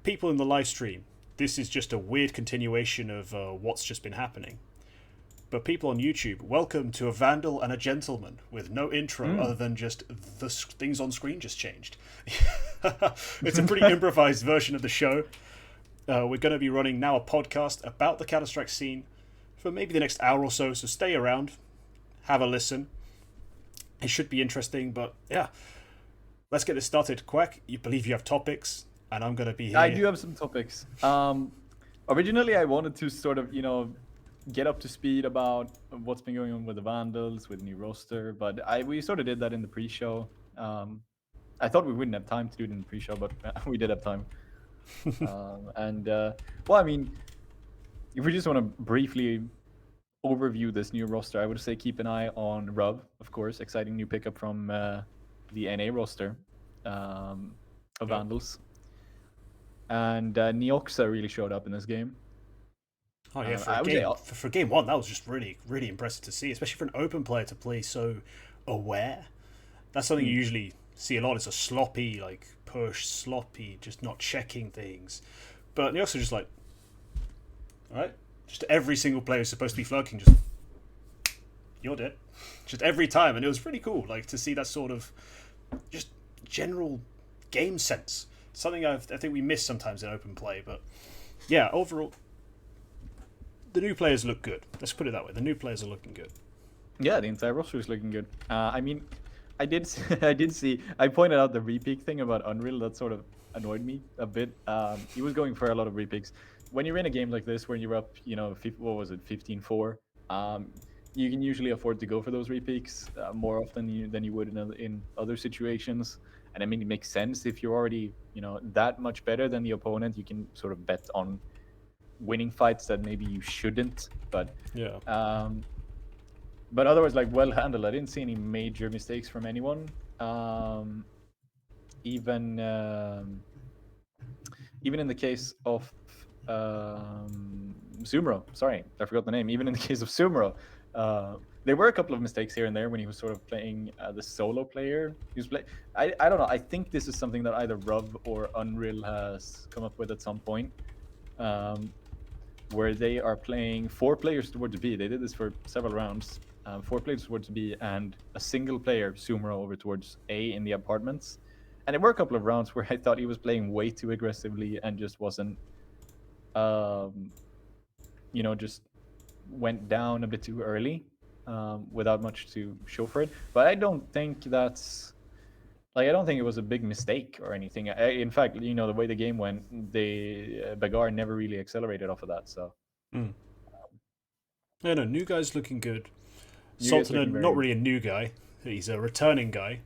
people in the live stream, this is just a weird continuation of what's just been happening. But people on YouTube, welcome to a Vandal and a Gentleman with no intro other than just the things on screen just changed. It's a pretty improvised version of the show. We're going to be running now a podcast about the Counter-Strike scene for maybe the next hour or so, so stay around, have a listen. It should be interesting, but yeah. Let's get this started. Quack, you believe you have topics, and I'm going to be here. I do have some topics. Originally, I wanted to sort of, get up to speed about what's been going on with the Vandals, with the new roster, but we sort of did that in the pre-show. I thought we wouldn't have time to do it in the pre-show, but we did have time. Well, I mean, if we just want to briefly overview this new roster, I would say keep an eye on Rub, of course, exciting new pickup from the NA roster of Vandals. And Neoxa really showed up in this game. Oh yeah, for game one, that was just really, really impressive to see, especially for an open player to play so aware. That's something you usually see a lot. It's a sloppy, push, just not checking things. But Neoxa just all right, just every single player is supposed to be flunking, just you're dead, just every time, and it was pretty cool, to see that sort of just general game sense. Something I think we miss sometimes in open play, but yeah, overall. The new players look good. Let's put it that way. The new players are looking good. Yeah, the entire roster is looking good. I mean, I did see. I pointed out the repeat thing about Unreal. That sort of annoyed me a bit. He was going for a lot of repeats. When you're in a game like this, when you're up, what was it, 15-4, you can usually afford to go for those repeats more often than you would in other situations. And I mean, it makes sense if you're already, that much better than the opponent. You can sort of bet on winning fights that maybe you shouldn't, but yeah. But otherwise, well handled. I didn't see any major mistakes from anyone. Even in the case of Sumro, sorry, I forgot the name. Even in the case of Sumro, there were a couple of mistakes here and there when he was sort of playing the solo player. He was I don't know. I think this is something that either Rub or Unreal has come up with at some point. Where they are playing 4 players towards B. They did this for several rounds. 4 players towards B and a single player, Sumro, over towards A in the apartments. And there were a couple of rounds where I thought he was playing way too aggressively and just wasn't, just went down a bit too early without much to show for it. But I don't think that's... I don't think it was a big mistake or anything. In fact, the way the game went, Bagar never really accelerated off of that. So, No, new guy's looking good. Sultan, not really a new guy. He's a returning guy.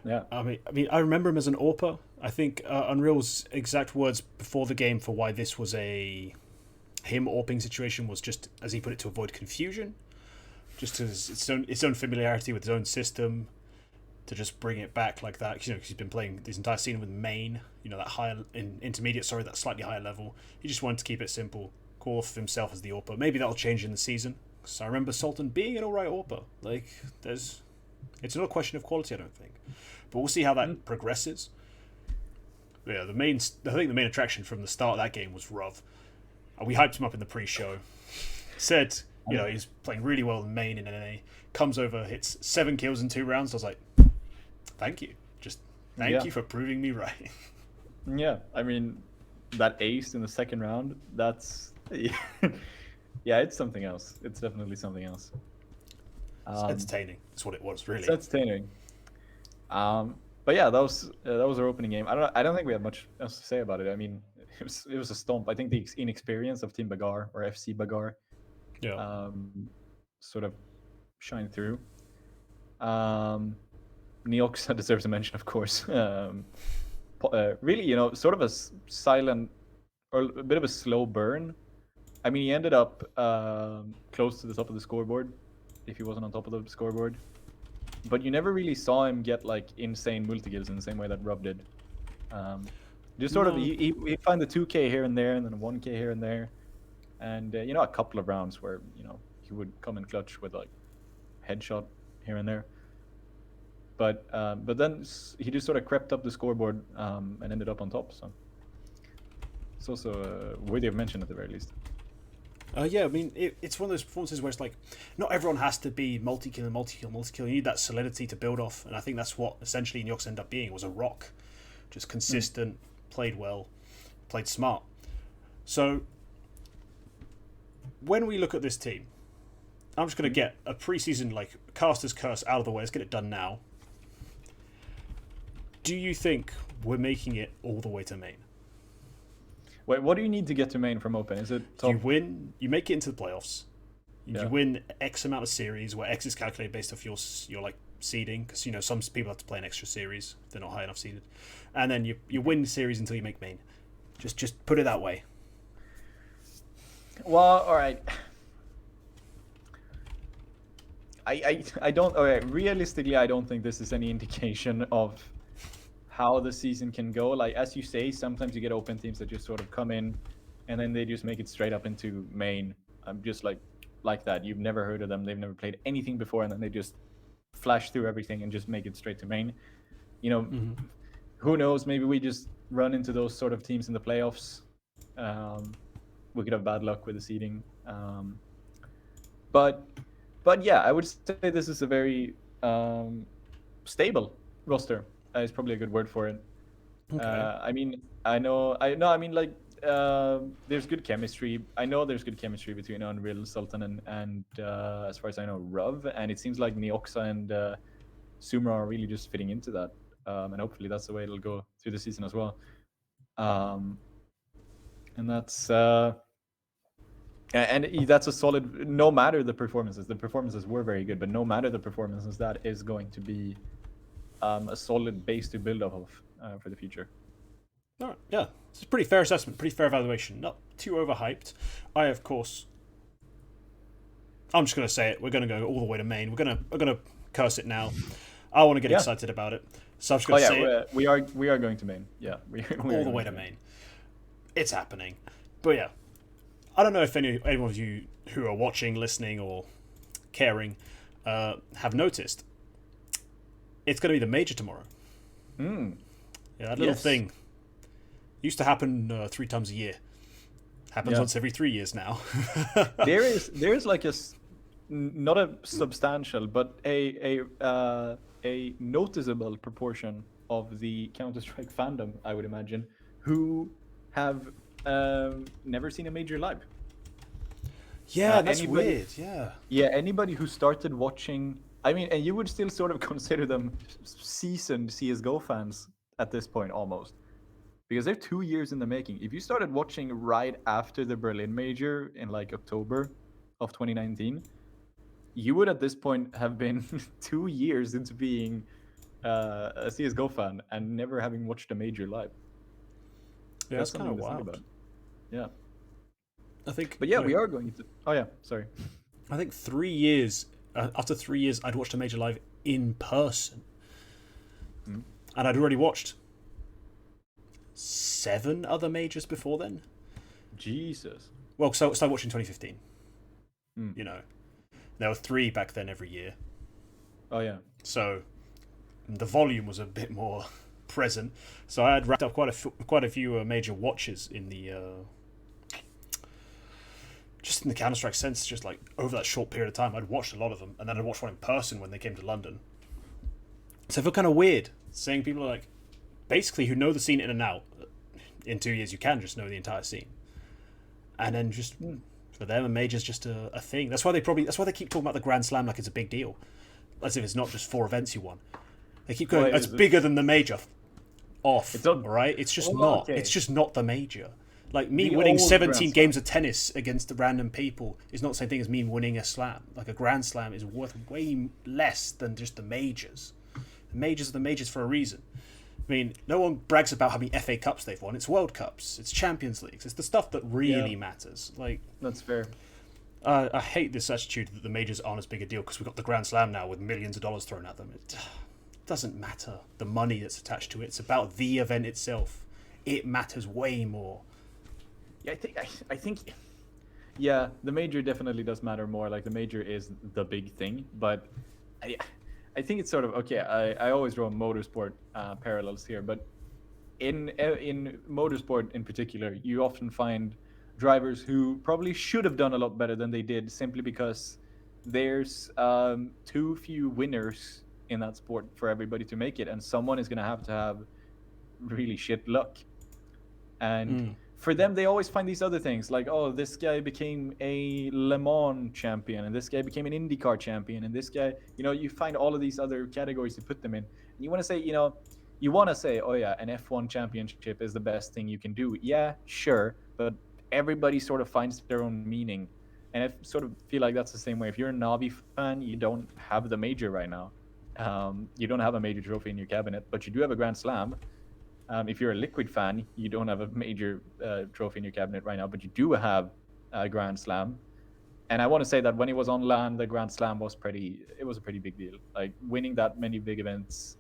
Yeah. I mean, I remember him as an AWPer. I think Unreal's exact words before the game for why this was a him AWPing situation was just, as he put it, to avoid confusion, just as its own familiarity with his own system. To just bring it back like that, because he's been playing this entire season with main, that higher that slightly higher level. He just wanted to keep it simple, call off himself as the AWPer. Maybe that'll change in the season. So I remember Sultan being an alright AWPer. It's not a question of quality, I don't think, but we'll see how that progresses. But yeah, I think the main attraction from the start of that game was Ruv. We hyped him up in the pre-show. Said, he's playing really well in main in NA. Comes over, hits 7 kills in 2 rounds. I was like, thank you. Just thank you for proving me right. Yeah, I mean, that ace in the second round, that's... yeah, it's something else. It's definitely something else. It's entertaining. That's what it was, really. It's entertaining. But yeah, that was our opening game. I don't think we have much else to say about it. I mean, it was a stomp. I think the inexperience of Team Bagar or FC Bagar sort of shined through. Neoxa deserves a mention, of course. Really, sort of a silent or a bit of a slow burn. I mean, he ended up close to the top of the scoreboard if he wasn't on top of the scoreboard. But you never really saw him get insane multi-kills in the same way that Rub did. Just sort of, he find the 2K here and there, and then a 1K here and there. And, a couple of rounds where, he would come in clutch with headshot here and there. But then he just sort of crept up the scoreboard and ended up on top. So It's also worthy of mention at the very least. Yeah, I mean, it's one of those performances where it's like, not everyone has to be multi-kill. You need that solidity to build off, and I think that's what essentially Nyox ended up being. It was a rock, just consistent, played well, played smart. So, when we look at this team, I'm just going to get a preseason, like, caster's curse out of the way. Let's get it done now. Do you think we're making it all the way to main? Wait, what do you need to get to main from Open? Is it top? You win, you make it into the playoffs. You win X amount of series, where X is calculated based off your like seeding, because you know some people have to play an extra series if they're not high enough seeded, and then you win series until you make main. Just put it that way. Well, all right. I don't. All right. Realistically, I don't think this is any indication of how the season can go. Like, as you say, sometimes you get Open teams that just sort of come in and then they just make it straight up into main. I'm just like that. You've never heard of them. They've never played anything before, and then they just flash through everything and just make it straight to main. You know, who knows? Maybe we just run into those sort of teams in the playoffs. We could have bad luck with the seeding. But yeah, I would say this is a very stable roster. Is probably a good word for it. Okay. I mean, like, there's good chemistry. I know there's good chemistry between Unreal, Sultan, and as far as I know, Ruv. And it seems like Neoxa and Sumra are really just fitting into that. And hopefully that's the way it'll go through the season as well. And that's a solid. No matter the performances were very good, but no matter the performances, that is going to be a solid base to build off of for the future. All right, yeah, it's a pretty fair assessment, pretty fair evaluation. Not too overhyped. I'm just going to say it. We're going to go all the way to main. We're going to curse it now. I want to get excited about it, so I'm just going to say it. We are going to main. Yeah, we all the way to main. It's happening. But yeah, I don't know if anyone of you who are watching, listening, or caring have noticed. It's going to be the major tomorrow. Yeah, that little thing used to happen 3 times a year. Happens once every 3 years now. There's like not a substantial, but a noticeable proportion of the Counter-Strike fandom, I would imagine, who have never seen a major live. Yeah, that's weird. Yeah, anybody who started watching. I mean, and you would still sort of consider them seasoned CSGO fans at this point, almost. Because they're 2 years in the making. If you started watching right after the Berlin Major in like October of 2019, you would at this point have been 2 years into being a CSGO fan and never having watched a major live. Yeah, that's kind of wild. Yeah. I think. But yeah, we are going to. Oh, yeah, sorry. I think 3 years. After 3 years, I'd watched a major live in person, and I'd already watched 7 other majors before then. Jesus. Well, so I started watching 2015. You know, there were 3 back then every year. Oh yeah. So the volume was a bit more present. So I had racked up quite a few major watches in the. Just in the Counter-Strike sense, just like over that short period of time, I'd watched a lot of them, and then I'd watched one in person when they came to London. So I feel kind of weird saying people are like, basically, who know the scene in and out. In 2 years, you can just know the entire scene, and then just for them, a major's just a thing. That's why they keep talking about the Grand Slam like it's a big deal, as if it's not just 4 events you won. They keep going, it's bigger than the major. Right? It's just not. Okay. It's just not the major. Like, me winning 17 games of tennis against the random people is not the same thing as me winning a slam. Like, a Grand Slam is worth way less than just the majors. The majors are the majors for a reason. I mean, no one brags about how many FA Cups they've won. It's World Cups. It's Champions Leagues. It's the stuff that really matters. Like, that's fair. I hate this attitude that the majors aren't as big a deal because we've got the Grand Slam now with millions of dollars thrown at them. It doesn't matter the money that's attached to it. It's about the event itself. It matters way more. Yeah, I think, yeah, the major definitely does matter more. Like, the major is the big thing, but I think it's sort of okay. I always draw motorsport parallels here, but in motorsport in particular, you often find drivers who probably should have done a lot better than they did simply because there's too few winners in that sport for everybody to make it, and someone is going to have really shit luck. And for them, they always find these other things like, oh, this guy became a Le Mans champion, and this guy became an IndyCar champion, and this guy, you find all of these other categories to put them in. And you want to say, oh yeah, an F1 championship is the best thing you can do. Yeah, sure, but everybody sort of finds their own meaning. And I sort of feel like that's the same way. If you're a Navi fan, you don't have the major right now. You don't have a major trophy in your cabinet, but you do have a Grand Slam. If you're a Liquid fan, you don't have a major trophy in your cabinet right now, but you do have a Grand Slam. And I want to say that when it was on LAN, the Grand Slam was a pretty big deal. Like winning that many big events,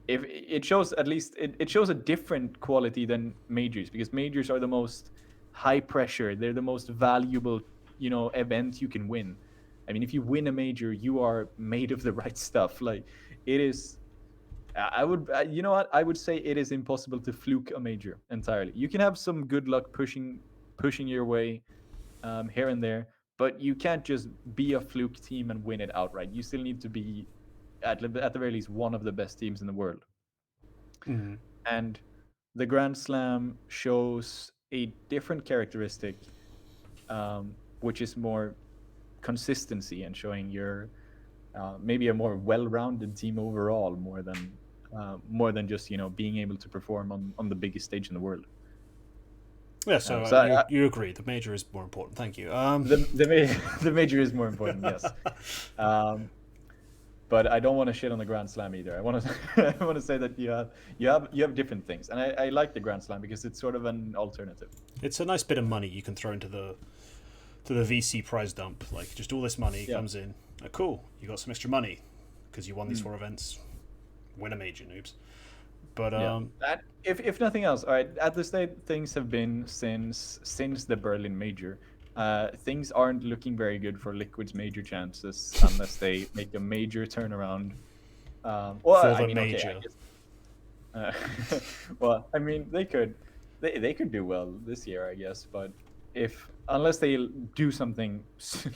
if it shows at least it shows a different quality than majors, because majors are the most high pressure. They're the most valuable, event you can win. I mean, if you win a major, you are made of the right stuff. Like it is. I would say it is impossible to fluke a major entirely. You can have some good luck pushing your way here and there, but you can't just be a fluke team and win it outright. You still need to be at the very least one of the best teams in the world. Mm-hmm. And the Grand Slam shows a different characteristic, which is more consistency and showing your maybe a more well-rounded team overall, more than just being able to perform on the biggest stage in the world. Yeah, so you agree the major is more important. Thank you. The major is more important, yes. But I don't want to shit on the Grand Slam either. I want to say that you have different things, and I like the Grand Slam because it's sort of an alternative. It's a nice bit of money you can throw into the VC prize dump. Like just all this money comes in. Oh, cool, you got some extra money because you won these 4 events. Win a major, noobs. But if nothing else, all right. At the state things have been since the Berlin major, things aren't looking very good for Liquid's major chances unless they make a major turnaround. Major. Well, I mean, they could do well this year, I guess, but unless they do something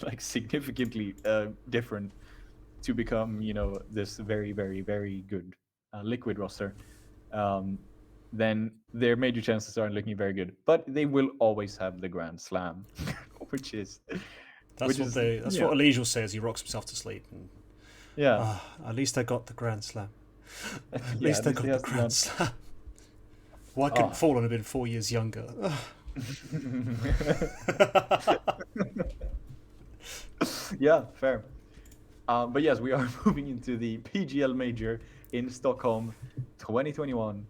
like significantly different to become, this very, very, very good Liquid roster, then their major chances aren't looking very good. But they will always have the Grand Slam, which is what Elige will say as he rocks himself to sleep. And, at least I got the Grand Slam. At least I got the Grand Slam. Why couldn't Fallen have been 4 years younger? Yeah, fair. But yes, we are moving into the PGL Major in Stockholm 2021,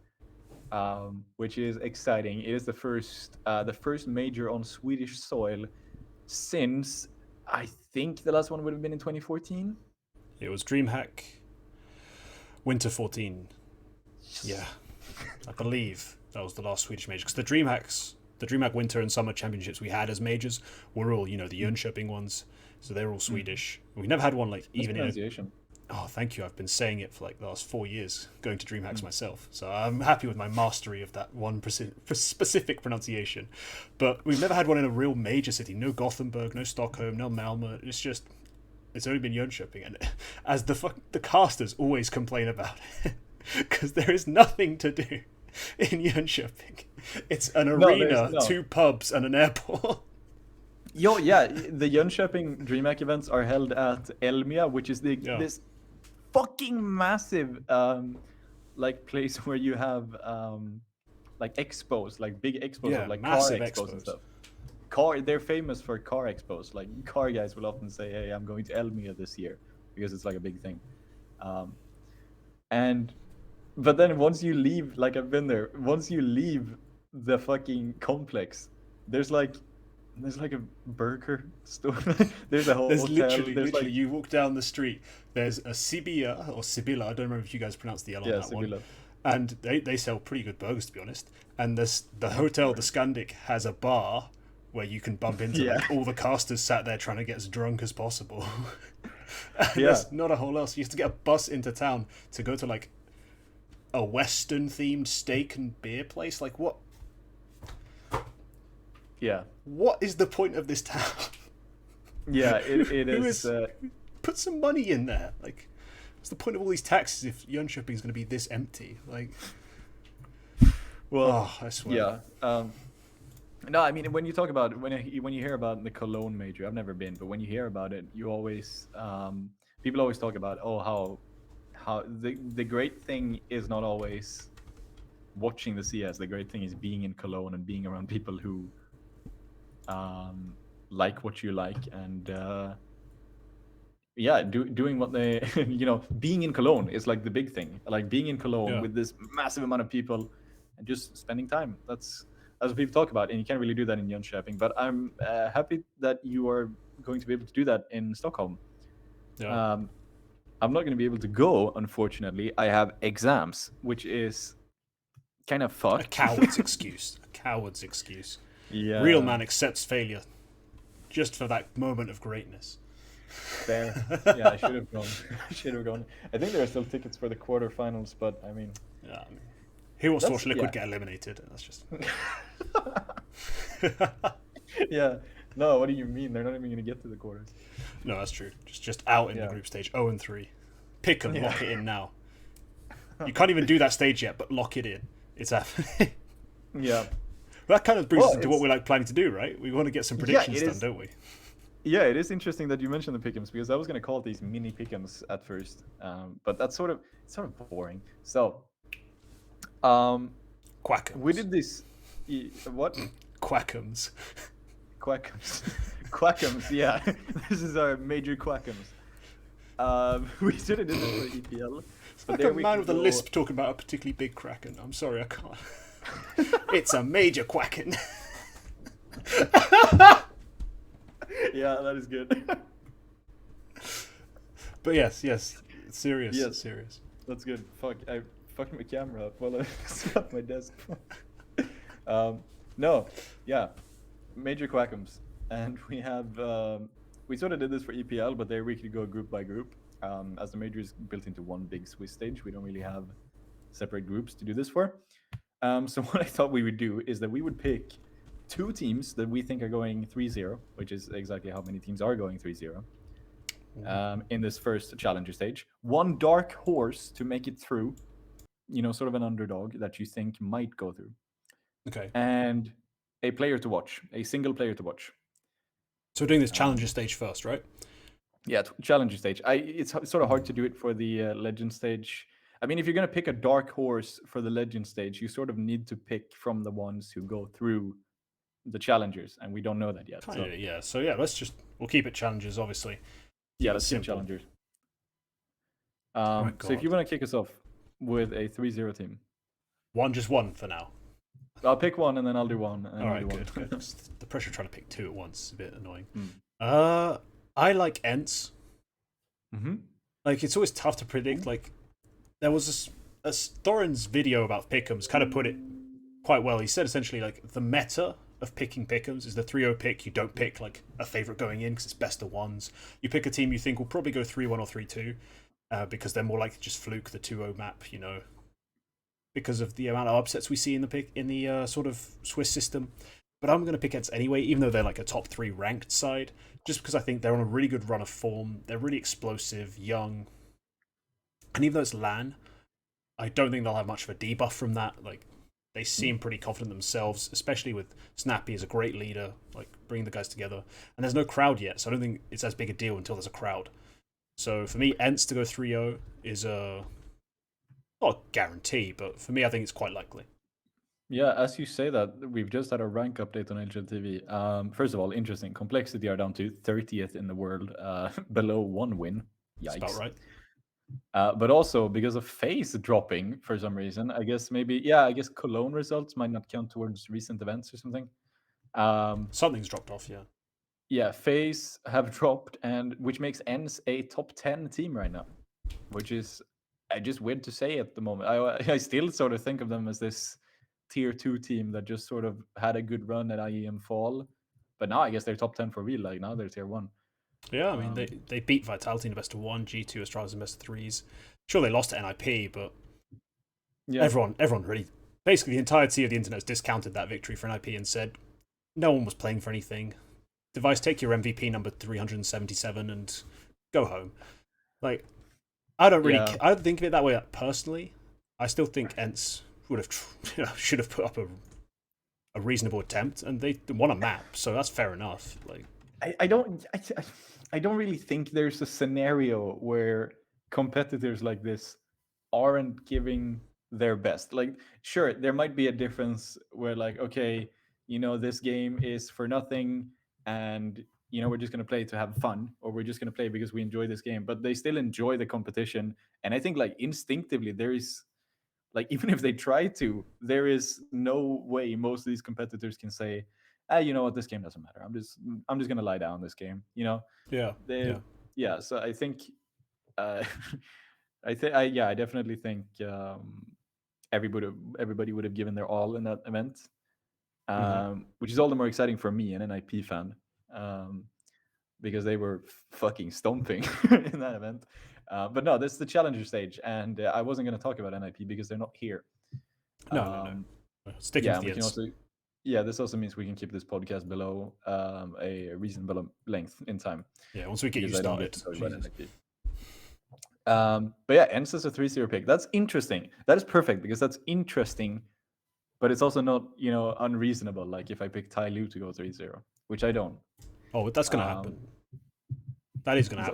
which is exciting. It is the first major on Swedish soil since, I think the last one would have been in 2014. It was DreamHack Winter 14. Yeah, I believe that was the last Swedish major, because the DreamHack Winter and Summer Championships we had as majors were all, the Jönköping ones. So they're all Swedish. We never had one even in. Oh, thank you. I've been saying it for the last 4 years, going to DreamHacks myself. So I'm happy with my mastery of that one specific pronunciation. But we've never had one in a real major city. No Gothenburg, no Stockholm, no Malmö. It's only been Jönköping. And as the casters always complain about it, because there is nothing to do in Jönköping. It's an arena, 2 pubs, and an airport. The Jönköping DreamHack events are held at Elmia, which is this fucking massive place where you have expos, big expos of car expos and stuff. They're famous for car expos. Like car guys will often say, "Hey, I'm going to Elmia this year," because it's like a big thing. But then once you leave, I've been there. Once you leave the fucking complex, there's a burger store. There's a whole hotel. Literally, you walk down the street. There's a Sibylla, I don't remember if you guys pronounce the L on that Sibylla one. And they sell pretty good burgers, to be honest. And the hotel, the Scandic, has a bar where you can bump into all the casters sat there trying to get as drunk as possible. There's not a whole else. You have to get a bus into town to go to a Western themed steak and beer place. Like what? Yeah. What is the point of this town? Yeah, it is. Put some money in there. Like, what's the point of all these taxes if Jönköping is going to be this empty? Like, well, I swear. Yeah. No, I mean when you talk about when you hear about the Cologne major, I've never been, but when you hear about it, you always people always talk about how the great thing is not always watching the CS. The great thing is being in Cologne and being around people who like what you like and yeah, doing what they being in Cologne is like the big thing. Like being in Cologne with this massive amount of people and just spending time. That's what people talk about, and you can't really do that in Jönköping. But I'm happy that you are going to be able to do that in Stockholm. Yeah. I'm not going to be able to go, unfortunately. I have exams, which is kind of fucked. A coward's excuse. A coward's excuse. Yeah. Real man accepts failure just for that moment of greatness. Fair. Yeah, I should have gone. I think there are still tickets for the quarterfinals, but I mean... Yeah, I mean, who wants to watch Liquid get eliminated? That's just... Yeah. No, what do you mean? They're not even going to get to the quarters. No, that's true. Just out in the group stage. 0-3. Pick them, lock it in now. You can't even do that stage yet, but lock it in. It's happening. Yeah. That kind of brings us into what we're planning to do, right? We want to get some predictions done, don't we? Yeah, it is interesting that you mentioned the pick'ems because I was going to call these mini pick'ems at first, but that's sort of boring. So, Quackems. We did this. What? Quackems. Quackems. Quackems. Yeah, this is our major Quackems. We should have did this for EPL. It's like a man with a lisp talking about a particularly big Kraken. I'm sorry, I can't. It's a major Quacken. Yeah, that is good. But yes, serious. Yes. Serious. That's good. Fuck, I fucked my camera up while I was at my desk. No, yeah, major Quackems, and we have we sort of did this for EPL, but there we could go group by group. As the major is built into one big Swiss stage, we don't really have separate groups to do this for. So what I thought we would do is that we would pick 2 teams that we think are going 3-0, which is exactly how many teams are going 3-0 in this first challenger stage. 1 dark horse to make it through, sort of an underdog that you think might go through. Okay. And a player to watch, a single player to watch. So we're doing this challenger stage first, right? Yeah, challenger stage. It's sort of hard to do it for the legend stage. I mean, if you're going to pick a dark horse for the legend stage, you sort of need to pick from the ones who go through the challengers, and we don't know that yet. So yeah, we'll keep it challengers, obviously. Yeah, let's keep challengers. So if you want to kick us off with a 3-0 team. Just one for now. I'll pick one and then I'll do one. And all right, good. The pressure of trying to pick 2 at once is a bit annoying. I like Ents. Mm-hmm. Like, it's always tough to predict. Like, there was a Thorin's video about pick'ems kind of put it quite well. He said essentially, like, the meta of picking pick'ems is the 3-0 pick. You don't pick, like, a favourite going in because it's best of ones. You pick a team you think will probably go 3-1 or 3-2 because they're more likely to just fluke the 2-0 map, because of the amount of upsets we see in the sort of Swiss system. But I'm going to pick Ents anyway, even though they're like a top 3 ranked side, just because I think they're on a really good run of form. They're really explosive, young. And even though it's LAN, I don't think they'll have much of a debuff from that. Like, they seem pretty confident themselves, especially with Snappy as a great leader, like bringing the guys together. And there's no crowd yet, so I don't think it's as big a deal until there's a crowd. So for me, Ents to go 3-0 is not a guarantee, but for me, I think it's quite likely. Yeah, as you say that, we've just had a rank update on HLTV. First of all, interesting. Complexity are down to 30th in the world, below 1 win. Yikes. That's about right. But also because of FaZe dropping for some reason, I guess Cologne results might not count towards recent events or something. Something's dropped off, yeah. Yeah, FaZe have dropped, and which makes Ents a top 10 team right now, which is just weird to say at the moment. I still sort of think of them as this tier 2 team that just sort of had a good run at IEM Fall, but now I guess they're top 10 for real. Like now they're tier 1. Yeah, I mean they beat Vitality in the best of 1, G2 Astralis in best of 3s. Sure, they lost to NIP, but Yeah. Everyone really, basically the entirety of the internet has discounted that victory for NIP and said no one was playing for anything. Device, take your MVP number 377 and go home. Like, I don't really, I don't think of it that way personally. I still think ENCE would have should have put up a reasonable attempt, and they won a map, so that's fair enough. Like, I don't really think there's a scenario where competitors like this aren't giving their best. Like, sure, there might be a difference where, like, okay, this game is for nothing, and we're just gonna play to have fun, or we're just gonna play because we enjoy this game. But they still enjoy the competition, and I think, like, instinctively there is, like, even if they try to, there is no way most of these competitors can say, you know what, this game doesn't matter. I'm just gonna lie down this game. yeah. So I think, uh, I definitely think everybody would have given their all in that event, which is all the more exciting for me, an NIP fan, because they were fucking stomping in that event. But no, this is the challenger stage, and I wasn't going to talk about NIP because they're not here. No. Sticking to the ends. This also means we can keep this podcast below a reasonable length in time. Yeah, once we get you started. But yeah, ENCE is a 3-0 pick. That's interesting. That is perfect, because that's interesting, but it's also not, unreasonable. Like if I pick Tai Lu to go 3-0, which I don't. Oh, that's going to happen. That is going to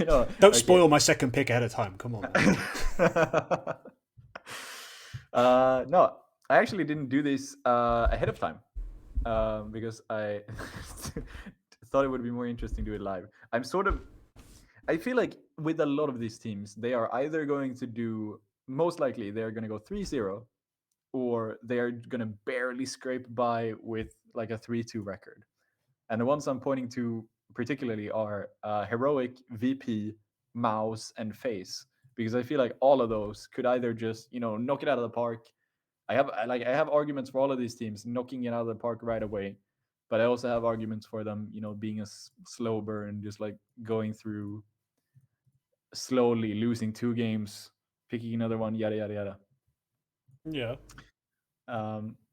happen. Don't spoil my second pick ahead of time. Come on. No, I actually didn't do this ahead of time because I thought it would be more interesting to do it live. I feel like with a lot of these teams, they are either going to do, most likely, they're going to go 3-0, or they're going to barely scrape by with like a 3-2 record. And the ones I'm pointing to particularly are Heroic, VP, Mouse, and FaZe, because I feel like all of those could either just, knock it out of the park. I have arguments for all of these teams knocking it out of the park right away, but I also have arguments for them, being a slow burn, just like going through slowly, losing 2 games, picking another one, yada yada yada. Yeah.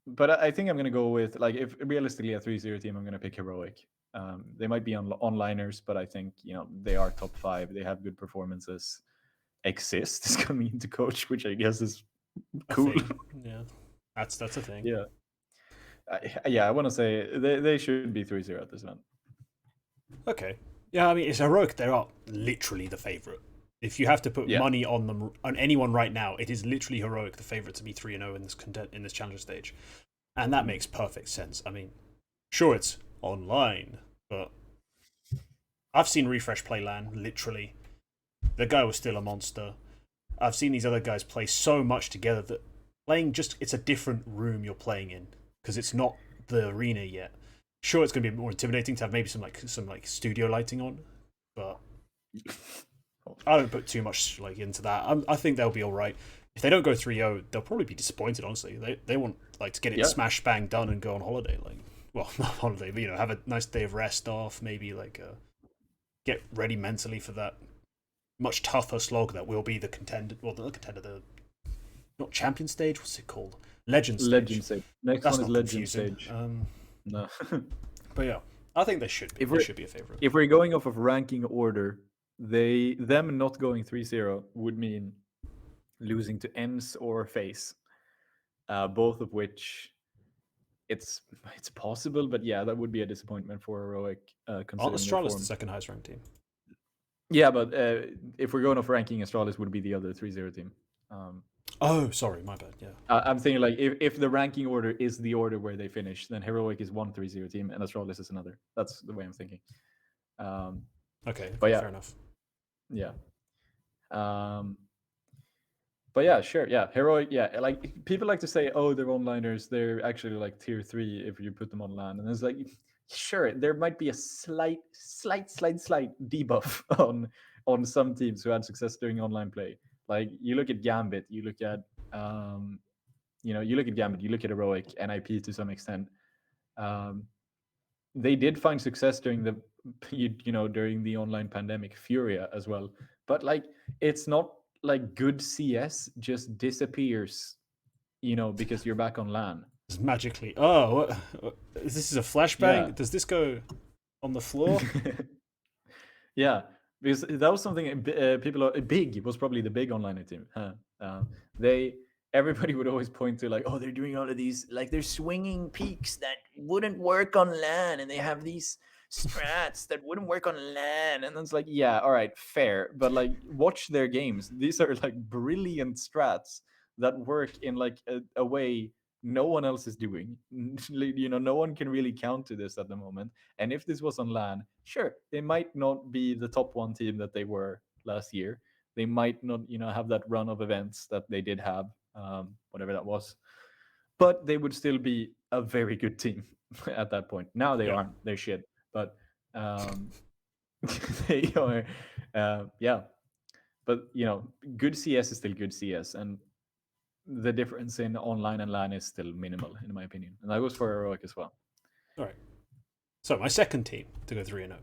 But I think I'm going to go with, like, if realistically a 3-0 team, I'm going to pick Heroic. They might be onliners, but I think, they are top 5. They have good performances. Exist is coming into coach, which I guess is cool. Yeah, that's a thing. Yeah. I want to say they should be 3-0 at this event. Okay. Yeah, I mean, it's Heroic. They are literally the favorite. If you have to put money on them, on anyone right now, it is literally Heroic, the favorite to be 3-0 in this challenger stage, and that makes perfect sense. I mean, sure, it's online, but I've seen Refresh play LAN. Literally, the guy was still a monster. I've seen these other guys play so much together that playing it's a different room you're playing in, because it's not the arena yet. Sure, it's going to be more intimidating to have maybe some studio lighting on, but I don't put too much into that. I think they'll be all right. If they don't go 3-0, they'll probably be disappointed. Honestly, they want to get it smash bang done and go on holiday. Well, not holiday, but have a nice day of rest off. Maybe get ready mentally for that much tougher slog that will be the contender. Well, the contender, the not champion stage. What's it called? Legend stage. Legend stage. Next That's one is Legend confusing. stage. No. But yeah, I think they should be. They should be a favorite. If we're going off of ranking order, them not going 3-0 would mean losing to ENCE or FaZe, both of which it's possible, but yeah, that would be a disappointment for Heroic. Astralis the second highest ranked team. Yeah, but if we're going off ranking, Astralis would be the other 3-0 team. Oh, sorry, my bad. Yeah, I'm thinking like if the ranking order is the order where they finish, then Heroic is 1 3-0 team and Astralis is another. That's the way I'm thinking. Okay, but yeah, fair enough. Yeah. But yeah, sure. Yeah, Heroic. Yeah, like people like to say, oh, they're onliners. They're actually like tier 3 if you put them on LAN, and it's like, sure, there might be a slight debuff on some teams who had success during online play. Like you look at Gambit, you look at Gambit, you look at Heroic, NIP to some extent. They did find success during the during the online pandemic, Furia as well. But like it's not like good CS just disappears, because you're back on LAN. Just magically. Oh, this is a flashbang. Yeah. Does this go on the floor? Yeah, because that was something people are big was probably the big online team. They everybody would always point to like, oh, they're doing all of these, like they're swinging peaks that wouldn't work on LAN, and they have these strats that wouldn't work on LAN, and it's like, yeah, all right, fair, but like watch their games. These are like brilliant strats that work in like a way no one else is doing. No one can really counter this at the moment. And if this was on LAN, sure, they might not be the top one team that they were last year. They might not, have that run of events that they did have, whatever that was. But they would still be a very good team at that point. Now they aren't. They're shit. But they are, yeah. But good CS is still good CS, and the difference in online and LAN is still minimal, in my opinion. And that goes for Heroic as well. All right. So my second team to go 3-0.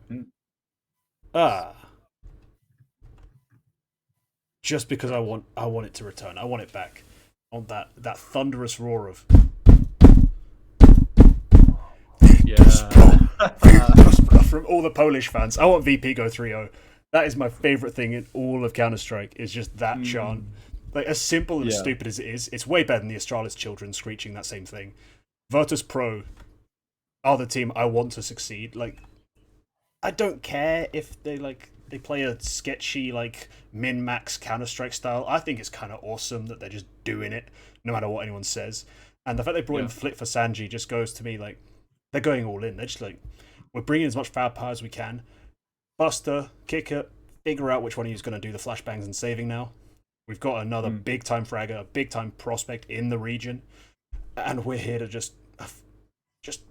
Just because I want it to return. I want it back. On that thunderous roar of from all the Polish fans. I want VP go 3-0. That is my favorite thing in all of Counter-Strike, is just that chant. Like, as simple and stupid as it is, it's way better than the Astralis children screeching that same thing. Virtus Pro are the team I want to succeed. Like, I don't care if they play a sketchy, like, min-max Counter-Strike style. I think it's kind of awesome that they're just doing it, no matter what anyone says. And the fact they brought in Flit for Sanji just goes to me, like, they're going all in. They're just like, we're bringing as much firepower as we can. Buster, Kicker, figure out which one of you is going to do the flashbangs and saving now. We've got another big-time fragger, a big-time prospect in the region. And we're here to just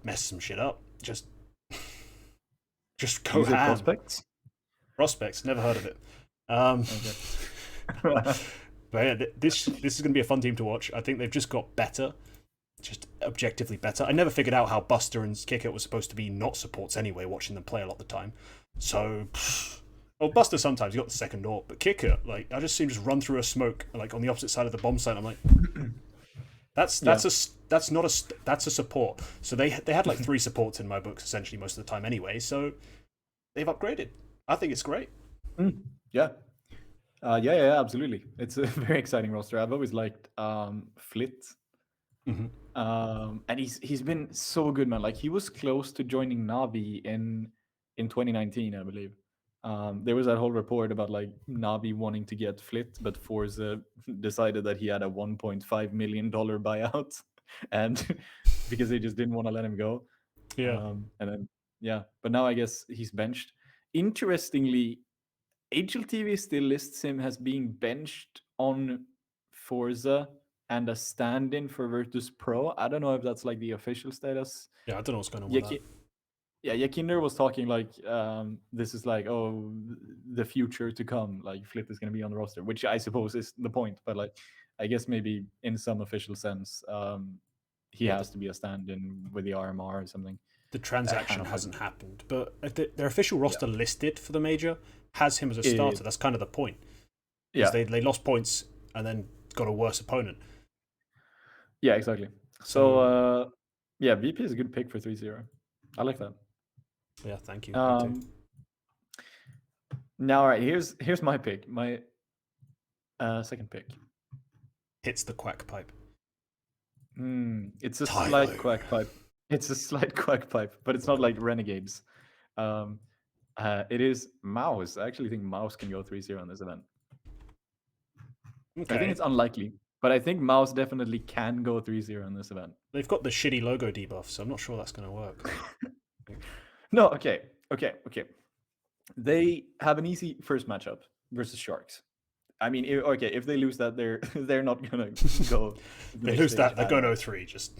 mess some shit up. Just go ham. Prospects, never heard of it. But yeah, this is going to be a fun team to watch. I think they've just got better, just objectively better. I never figured out how Buster and Kicker were supposed to be not supports anyway, watching them play a lot of the time. So, well, Buster sometimes, you got the second AWP, but Kicker, like, I just see him just run through a smoke, like, on the opposite side of the bomb site. I'm like, that's a support. So they had like 3 supports in my books essentially most of the time anyway. So they've upgraded. I think it's great. Yeah, absolutely. It's a very exciting roster. I've always liked Flit. And he's been so good, man. Like, he was close to joining Navi in 2019, I believe. There was that whole report about like Navi wanting to get Flit, but Forza decided that he had a $1.5 million buyout, and because they just didn't want to let him go. And then but now I guess he's benched. Interestingly, HLTV still lists him as being benched on Forza and a stand-in for Virtus Pro. I don't know if that's like the official status. Yeah, I don't know what's going on with that. Yeah, Yakinder was talking like, this is like, oh, the future to come. Like, Flit is going to be on the roster, which I suppose is the point. But like, I guess maybe in some official sense, he has to be a stand-in with the RMR or something. The transaction hasn't happened, but their official roster listed for the major has him as a starter. That's kind of the point. Yeah, they lost points and then got a worse opponent. Yeah, exactly. So VP is a good pick for 3-0. I like that. Yeah, thank you. Now, all right, here's my pick. My second pick. Hits the quack pipe. It's a slight quack pipe. It's a slight quack pipe, but it's not like Renegades. It is Mouse. I actually think Mouse can go 3-0 in this event. Okay. I think it's unlikely, but I think Mouse definitely can go 3-0 in this event. They've got the shitty logo debuff, so I'm not sure that's going to work. No, okay. They have an easy first matchup versus Sharks. I mean, if they lose that, they're not gonna go. They lose that, they're going 0-3. Just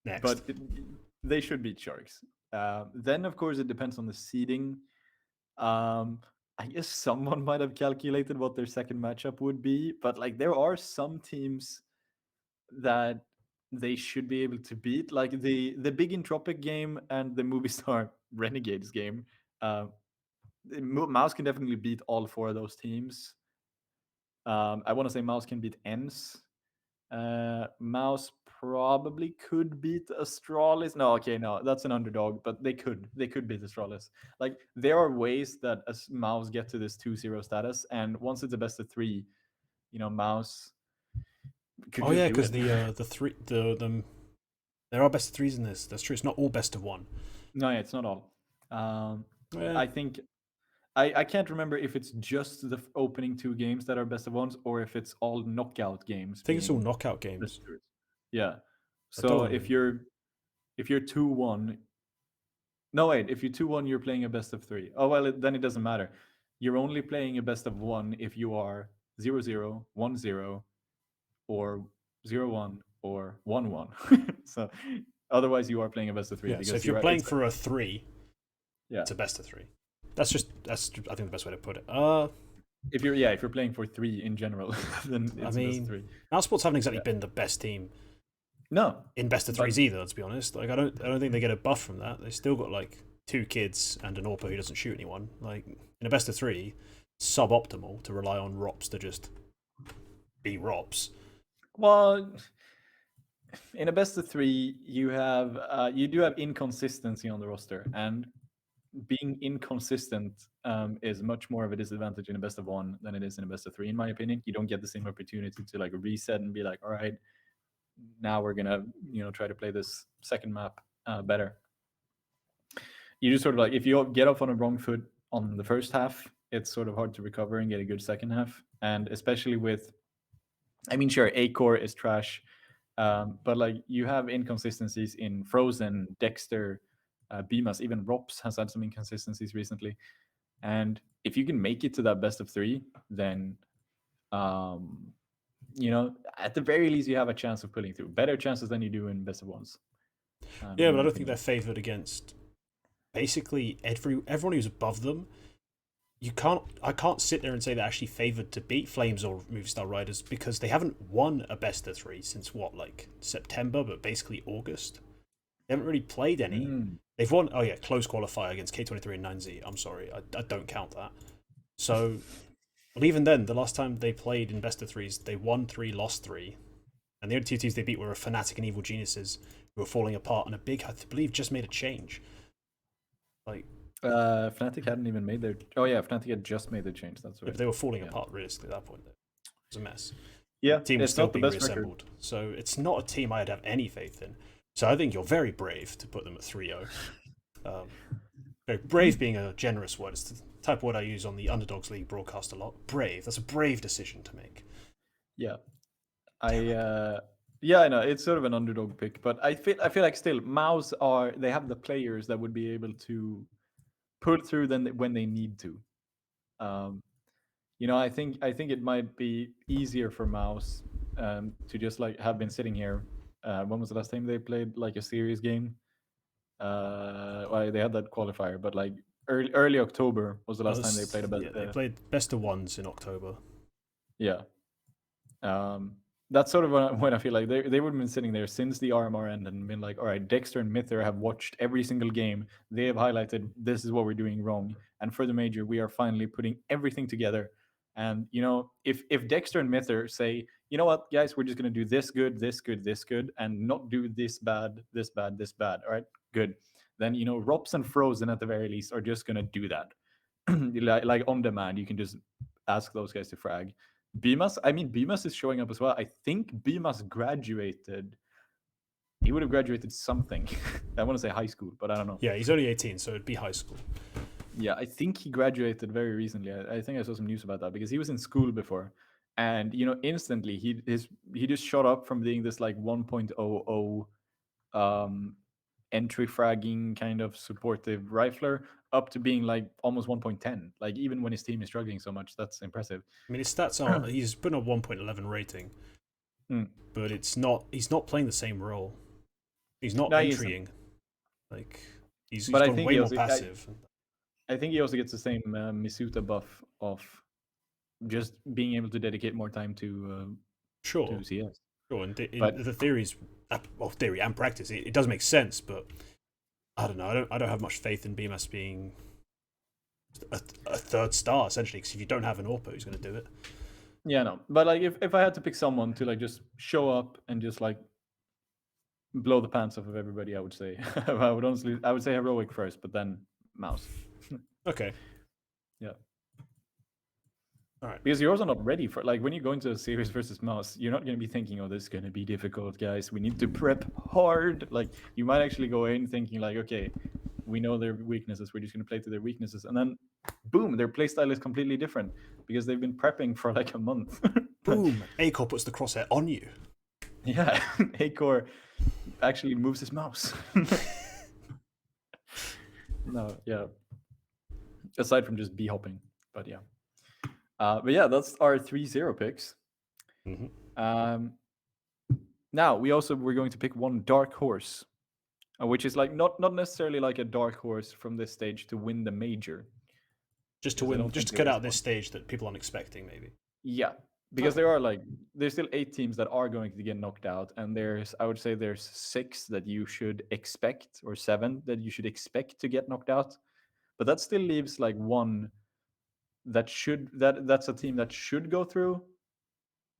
next. But they should beat Sharks. Then, of course, it depends on the seeding. I guess someone might have calculated what their second matchup would be, but like there are some teams that they should be able to beat, like the Big Entropic game and the Movistar Renegades game. Mouse can definitely beat all 4 of those teams. I want to say Mouse can beat ENS. Mouse probably could beat Astralis. No, okay, no, that's an underdog, but they could beat Astralis. Like, there are ways that Mouse get to this 2-0 status, and once it's a best of 3, Mouse could Oh just yeah, do because it. there are best of 3s in this. That's true. It's not all best of 1. No, yeah, it's not all. Yeah. I think I can't remember if it's just the opening 2 games that are best of 1s, or if it's all knockout games. I think it's all being knockout best games. of 3s. Yeah. I don't So wanna- if you're 2-1, no wait, if you're 2-1, you're playing a best of 3. Oh well, then it doesn't matter. You're only playing a best of 1 if you are 0-0, 1-0, or 0-1, or 1-1. So otherwise, you are playing a best of 3. Yeah, because so if you're playing for a 3, yeah, it's a best of 3. That's I think the best way to put it. if you're playing for 3 in general, then it's I a best of mean, 3. Mousesports haven't exactly been the best team No, in best of but- 3s either. To be honest, like I don't think they get a buff from that. They still got like 2 kids and an AWPer who doesn't shoot anyone. Like in a best of 3, suboptimal to rely on ROPs to just be ROPs. Well, in a best of 3, you do have inconsistency on the roster, and being inconsistent is much more of a disadvantage in a best of 1 than it is in a best of 3, in my opinion. You don't get the same opportunity to like reset and be like, all right, now we're gonna try to play this second map better. You just sort of like, if you get off on a wrong foot on the first half, it's sort of hard to recover and get a good second half. And especially with, I mean, sure, A core is trash, but like you have inconsistencies in Frozen, Dexter, Bemas, even Rops has had some inconsistencies recently. And if you can make it to that best of 3, then at the very least you have a chance of pulling through. Better chances than you do in best of 1s. Yeah, but I don't think they're favoured against basically everyone who's above them. I can't sit there and say they're actually favoured to beat Flames or Movistar Riders because they haven't won a best of 3 since like September, but basically August. They haven't really played any. They've won, close qualifier against K23 and 9Z. I'm sorry, I don't count that. So, well, even then, the last time they played in best of 3s, they won 3, lost 3. And the only 2 teams they beat were Fnatic and Evil Geniuses, who were falling apart, and a big, I believe, just made a change. Like, Fnatic hadn't even made their. Oh yeah, Fnatic had just made the change. That's right. If they were falling apart realistically at that point, it was a mess. Yeah, the team was it's still not the being best reassembled. record. So it's not a team I'd have any faith in. So I think you're very brave to put them at 3-0. Very brave being a generous word. It's the type of word I use on the Underdogs League broadcast a lot. Brave. That's a brave decision to make. Yeah, I know it's sort of an underdog pick, but I feel like still Mouse they have the players that would be able to pull through when they need to. I think it might be easier for Mouse to just like have been sitting here. When was the last time they played like a serious game? Well, they had that qualifier, but like early October was the last time they played a best. Yeah, they played best of 1s in October. Yeah. That's sort of when I feel like they would have been sitting there since the RMR ended and been like, all right, Dexter and Mither have watched every single game. They have highlighted this is what we're doing wrong. And for the major, we are finally putting everything together. And, if Dexter and Mither say, you know what, guys, we're just going to do this good, this good, this good, and not do this bad, this bad, this bad. All right, good. Then, Rops and Frozen at the very least are just going to do that. like on demand, you can just ask those guys to frag. Bemas is showing up as well. I think Bemas graduated. He would have graduated something. I want to say high school, but I don't know. Yeah, he's only 18, so it'd be high school. Yeah, I think he graduated very recently. I think I saw some news about that because he was in school before. And, instantly he just shot up from being this like 1.00 entry fragging kind of supportive rifler up to being like almost 1.10. Like even when his team is struggling so much, that's impressive. I mean, his stats are he's put a 1.11 rating, but he's not playing the same role. He's not entrying. Like he's gone way more passive. I think he also gets the same Misuta buff of just being able to dedicate more time to CS. Sure, and the theories, theory and practice, it does make sense, but I don't know. I don't have much faith in BMS being a third star essentially. Because if you don't have an AWPer, who's going to do it? Yeah, no. But like, if I had to pick someone to like just show up and just like blow the pants off of everybody, I would say I would say Heroic first, but then Mouse. Okay. Yeah. All right. Because you're also not ready for like when you go into a series versus Mouse, you're not going to be thinking, "Oh, this is going to be difficult, guys. We need to prep hard." Like you might actually go in thinking like, "Okay, we know their weaknesses. We're just going to play to their weaknesses," and then, boom, their playstyle is completely different because they've been prepping for like a month. Boom! Acor puts the crosshair on you. Yeah, Acor actually moves his mouse. No, yeah. Aside from just b-hopping, but yeah. But yeah, that's our 3-0 picks. Mm-hmm. Now we're going to pick one dark horse, which is like not necessarily like a dark horse from this stage to win the major. Just to win, just to cut out this stage that people aren't expecting, maybe. Yeah, because there's still 8 teams that are going to get knocked out, and I would say there's 6 that you should expect, or 7 that you should expect to get knocked out. But that still leaves like one that's a team that should go through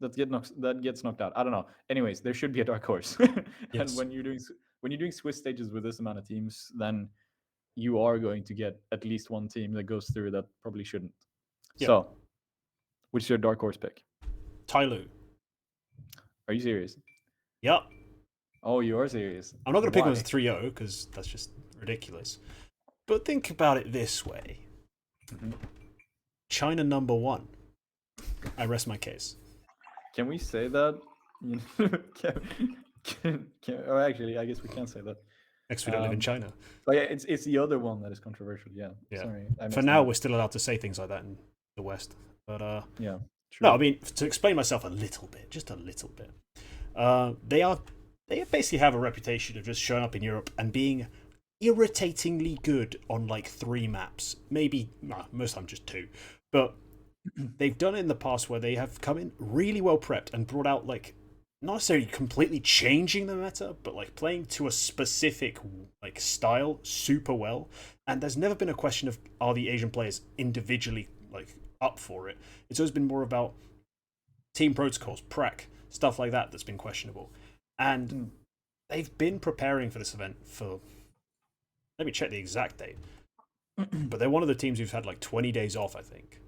that gets knocked out. I don't know. Anyways, there should be a dark horse. Yes. And when you're doing Swiss stages with this amount of teams, then you are going to get at least one team that goes through that probably shouldn't. Yep. So, which is your dark horse pick? Tyloo. Are you serious? Yep. Oh, you are serious. I'm not going to pick him as a 3-0 because that's just ridiculous. But think about it this way. Mm-hmm. China #1. I rest my case. Can we say that? Or actually, I guess we can't say that. Next, we don't live in China. But yeah, it's the other one that is controversial. Yeah. Sorry. For now, we're still allowed to say things like that in the West. But yeah. True. No, I mean, to explain myself a little bit, just a little bit. They basically have a reputation of just showing up in Europe and being irritatingly good on like 3 maps, maybe most of the time just 2. But they've done it in the past where they have come in really well prepped and brought out like not necessarily completely changing the meta, but like playing to a specific like style super well. And there's never been a question of are the Asian players individually like up for it. It's always been more about team protocols, prac, stuff like that that's been questionable. And they've been preparing for this event for, let me check the exact date, but they're one of the teams who've had like 20 days off, I think,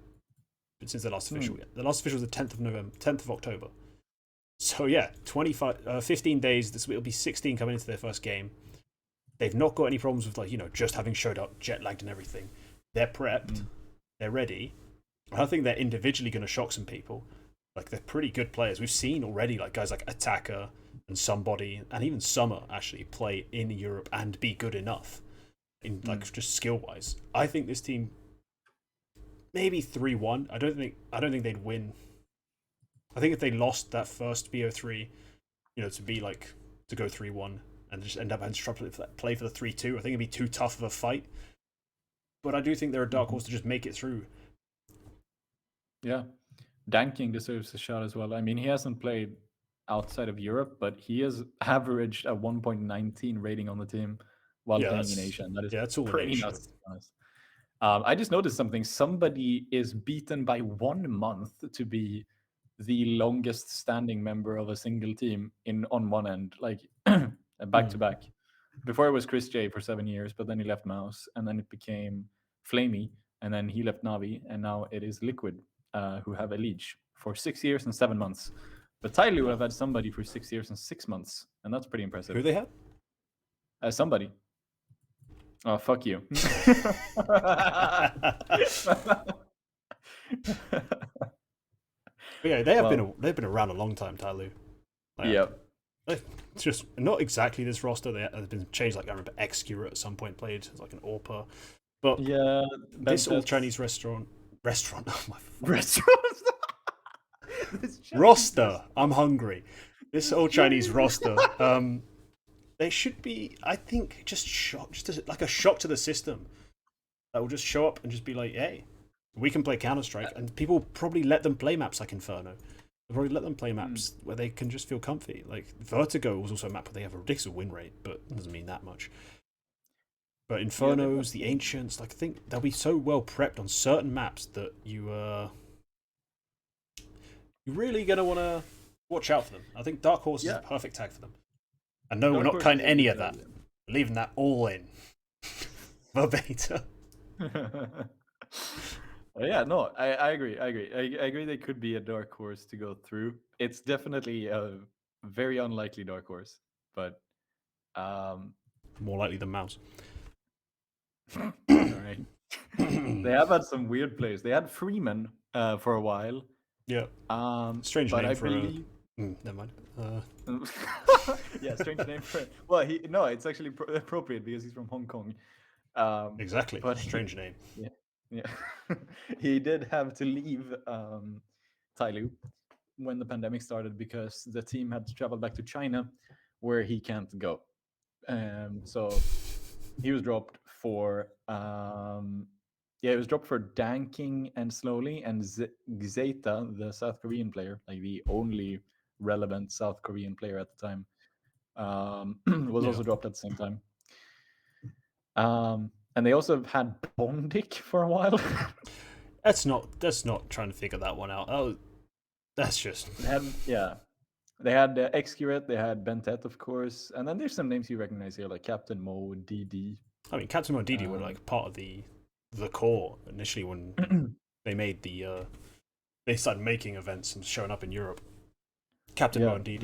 since the last official. The last official was the 10th of October. So yeah, 15 days. This will be 16 coming into their first game. They've not got any problems with like, just having showed up, jet lagged and everything. They're prepped. They're ready. I think they're individually going to shock some people. Like, they're pretty good players. We've seen already like guys like Attacker and Somebody and even Summer actually play in Europe and be good enough in like just skill wise. I think this team maybe 3-1. I don't think they'd win. I think if they lost that first BO3, to be like to go 3-1 and just end up having to play for the 3-2, I think it'd be too tough of a fight. But I do think they're a dark horse to just make it through. Yeah. Danking deserves a shot as well. I mean, he hasn't played outside of Europe, but he has averaged a 1.19 rating on the team while playing in Asia. And that is that's all pretty nuts, to be honest. I just noticed something. Somebody is beaten by 1 month to be the longest standing member of a single team on one end, like back to back. Before it was Chris J for 7 years, but then he left Mouse, and then it became Flamey, and then he left Navi, and now it is Liquid, who have a Leech for 6 years and 7 months. But Tyloo have had somebody for 6 years and 6 months, and that's pretty impressive. Who they have? Somebody. Oh, fuck you. Yeah, they've been around a long time, Tyloo. Yeah. It's just not exactly this roster. They've been changed. Like I remember Excura at some point played as like an AWPer, but yeah, this all Chinese restaurant. Oh my restaurant roster. I'm hungry. This old Chinese roster. They should be, I think, just like a shock to the system. That will just show up and just be like, hey, we can play Counter-Strike, and people will probably let them play maps like Inferno. They'll probably let them play maps where they can just feel comfy. Like Vertigo was also a map where they have a ridiculous win rate, but it doesn't mean that much. But Infernos, the Ancients, like I think they'll be so well prepped on certain maps that You're really going to want to watch out for them. I think Dark Horse is Yeah. the perfect tag for them. And no, we're Dark not Horse cutting is a any good of that. shout, We're leaving that all in. Verbatim. Yeah, no, I agree. I agree they could be a dark horse to go through. It's definitely a very unlikely dark horse, but More likely than Mouse. all right. They have had some weird players. They had Freeman for a while. Yeah. Strange but name I for believe... never mind. Yeah, strange name for... Well, it's actually appropriate because he's from Hong Kong. Exactly. But Strange name. Yeah. He did have to leave Tyloo when the pandemic started because the team had to travel back to China, where he can't go. So he was dropped for he was dropped for Danking and Slowly, and Xeta, the South Korean player, like the only relevant South Korean player at the time, was also dropped at the same time. And they also had Bondic for a while. That's not trying to figure that one out. Oh, that's just... They had Xcuret, they had Bentet, of course, and then there's some names you recognize here, like Captain Mo, DD. I mean, Captain Mo and DD were like part of the core initially when they made the they started making events and showing up in Europe. Captain Mo and DD,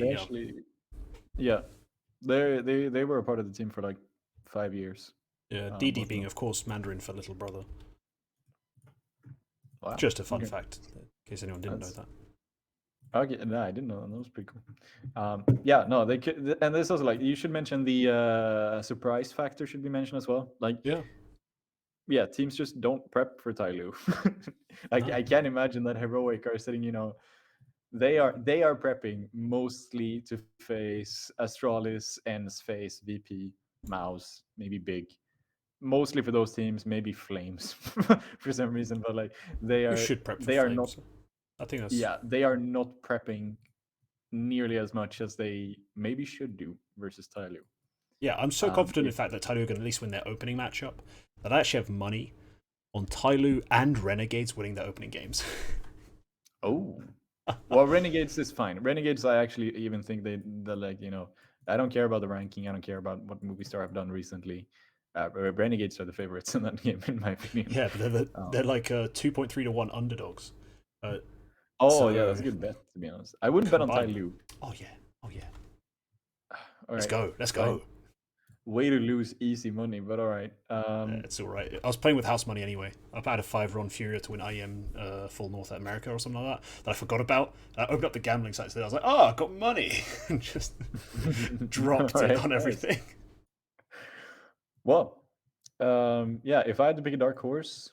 they were a part of the team for like 5 years. Yeah, DD being, of course, Mandarin for little brother. Wow. Just a fun fact, in case anyone didn't know that. Okay, no, I didn't know that. That was pretty cool. Yeah, no, they could, and this also, like, you should mention the surprise factor should be mentioned as well. Like, yeah, teams just don't prep for Tyloo. I can't imagine that Heroic are sitting, they are prepping mostly to face Astralis, Ens face VP, Mouse, maybe Big. Mostly for those teams, maybe Flames for some reason, but like they are. You should prep for they Flames. Are not. I think that's... Yeah, they are not prepping nearly as much as they maybe should do versus Tyloo. Yeah, I'm so confident in fact that Tyloo are going to at least win their opening matchup that I actually have money on Tyloo and Renegades winning their opening games. Oh. Well, Renegades is fine. Renegades, I actually even think they're like, I don't care about the ranking. I don't care about what Movistar have done recently. Renegades are the favorites in that game, in my opinion. Yeah, but they're like 2.3 to 1 underdogs. Yeah, that's a good bet, to be honest. I wouldn't bet on Tyloo. Oh yeah. All Let's go. Fine. Way to lose easy money, but all right. It's all right. I was playing with house money anyway. I've had a 5 on Furia to win IEM full North America or something like that I forgot about. I opened up the gambling sites there. I was like, I got money, and just dropped it on everything. Well, yeah. If I had to pick a dark horse,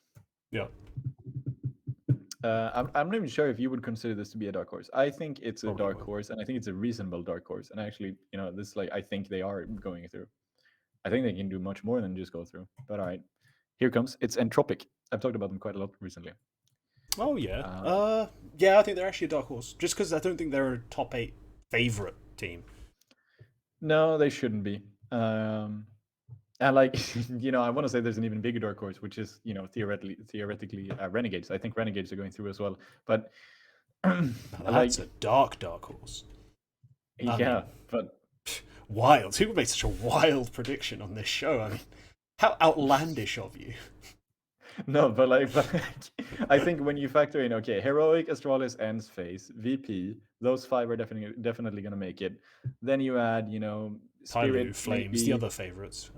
I'm not even sure if you would consider this to be a dark horse. I think it's a dark horse, and I think it's a reasonable dark horse. And actually, this, like, I think they are going through. I think they can do much more than just go through. But all right, here comes. It's Entropic. I've talked about them quite a lot recently. Oh yeah. Yeah, I think they're actually a dark horse. Just because I don't think they're a top 8 favorite team. No, they shouldn't be. And like, I want to say there's an even bigger dark horse, which is, theoretically Renegades. I think Renegades are going through as well. But that's a dark horse. Yeah, but wild. Who made such a wild prediction on this show? I mean, how outlandish of you. No, but I think when you factor in, okay, Heroic, Astralis, Ens face, VP, those 5 are definitely going to make it. Then you add, Spirit, Tyloo, Flames, maybe. The other favorites.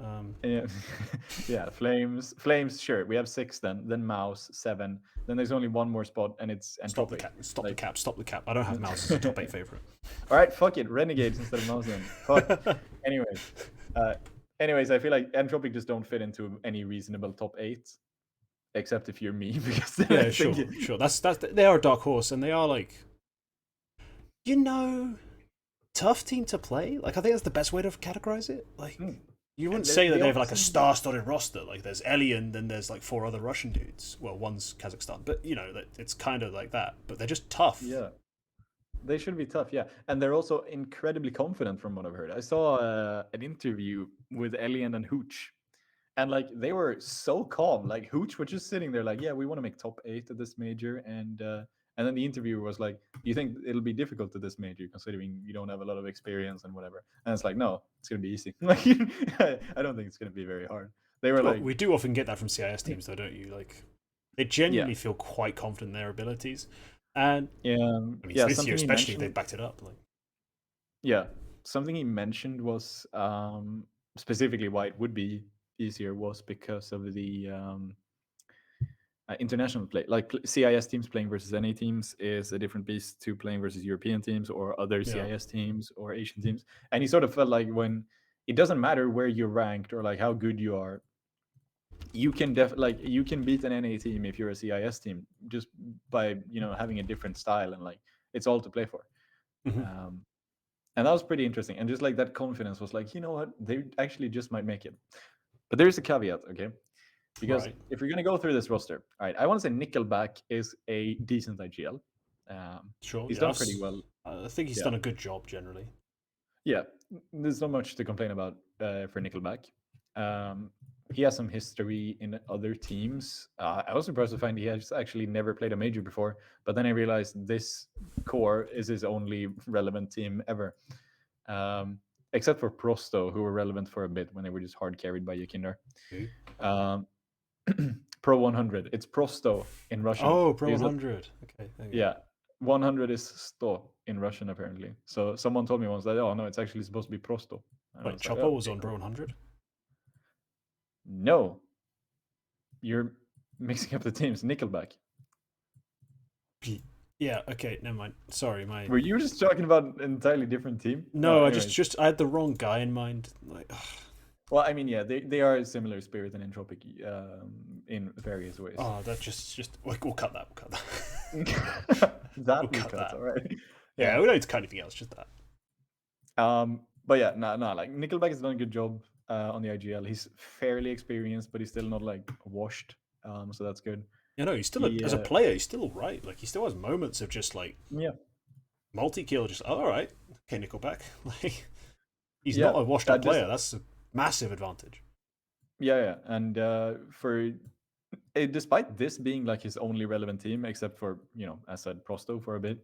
Yeah, Flames, sure. We have 6 then Mouse, 7. Then there's only one more spot, and it's Entropic. Stop the cap. I don't have Mouse as a top 8 favorite. All right, fuck it. Renegades instead of Mouse then. Fuck. Anyways, I feel like Entropic just don't fit into any reasonable top 8. Except if you're me, because yeah, sure. That's they are a dark horse, and they are like, tough team to play. Like, I think that's the best way to categorize it. Like, you wouldn't say that they have like a star-studded roster. Like, there's Elian, then there's like 4 other Russian dudes. Well, one's Kazakhstan, but it's kind of like that. But they're just tough. Yeah, they should be tough. Yeah, and they're also incredibly confident, from what I've heard. I saw an interview with Elian and Hooch. And like, they were so calm. Like, Hooch was just sitting there like, yeah, we want to make top 8 at this major, and And then the interviewer was like, "Do you think it'll be difficult to this major, considering you don't have a lot of experience and whatever?" And it's like, "No, it's gonna be easy. Like, I don't think it's gonna be very hard." They were like, we do often get that from CIS teams, though, don't you? Like, they genuinely feel quite confident in their abilities, and I mean, this year especially, they've backed it up. Like, yeah, something he mentioned was specifically why it would be easier was because of the international play. Like CIS teams playing versus NA teams is a different beast to playing versus European teams or other CIS teams or Asian teams. And he sort of felt like when it doesn't matter where you're ranked or like how good you are, you can you can beat an NA team if you're a CIS team just by having a different style, and like it's all to play for. And that was pretty interesting. And just like that confidence was like, you know what, they actually just might make it. But there's a caveat, okay? Because if you're going to go through this roster, all right, I want to say Nickelback is a decent IGL. Sure, he's done pretty well. I think he's done a good job generally. Yeah, there's not much to complain about for Nickelback. He has some history in other teams. I was surprised to find he has actually never played a major before, but then I realized this core is his only relevant team ever. Except for Prosto, who were relevant for a bit when they were just hard carried by Yakinder. Pro 100. It's Prosto in Russian. Oh, Pro 100. Okay. Yeah. 100 is sto in Russian, apparently. So someone told me once that, oh, no, it's actually supposed to be Prosto. Wait, Chopper was on Pro 100? No. You're mixing up the teams. Nickelback. Yeah, okay, never mind. Sorry, Were you just talking about an entirely different team? No, I I had the wrong guy in mind. Like, well, I mean, yeah, they are a similar spirit and Entropic in various ways. Oh, that just we'll cut that. We'll cut that. We'll cut that. All right. Yeah, we don't need to cut anything else. Just that. But yeah, no. Like Nickelback has done a good job on the IGL. He's fairly experienced, but he's still not like washed. So that's good. Yeah, no, he's still as a player, he's still all right. Like he still has moments of just like multi-kill. Just all right, okay, Nickelback. Like he's not a washed-up player. That's a massive advantage. Yeah, and despite this being like his only relevant team, except for as I said, Prosto for a bit,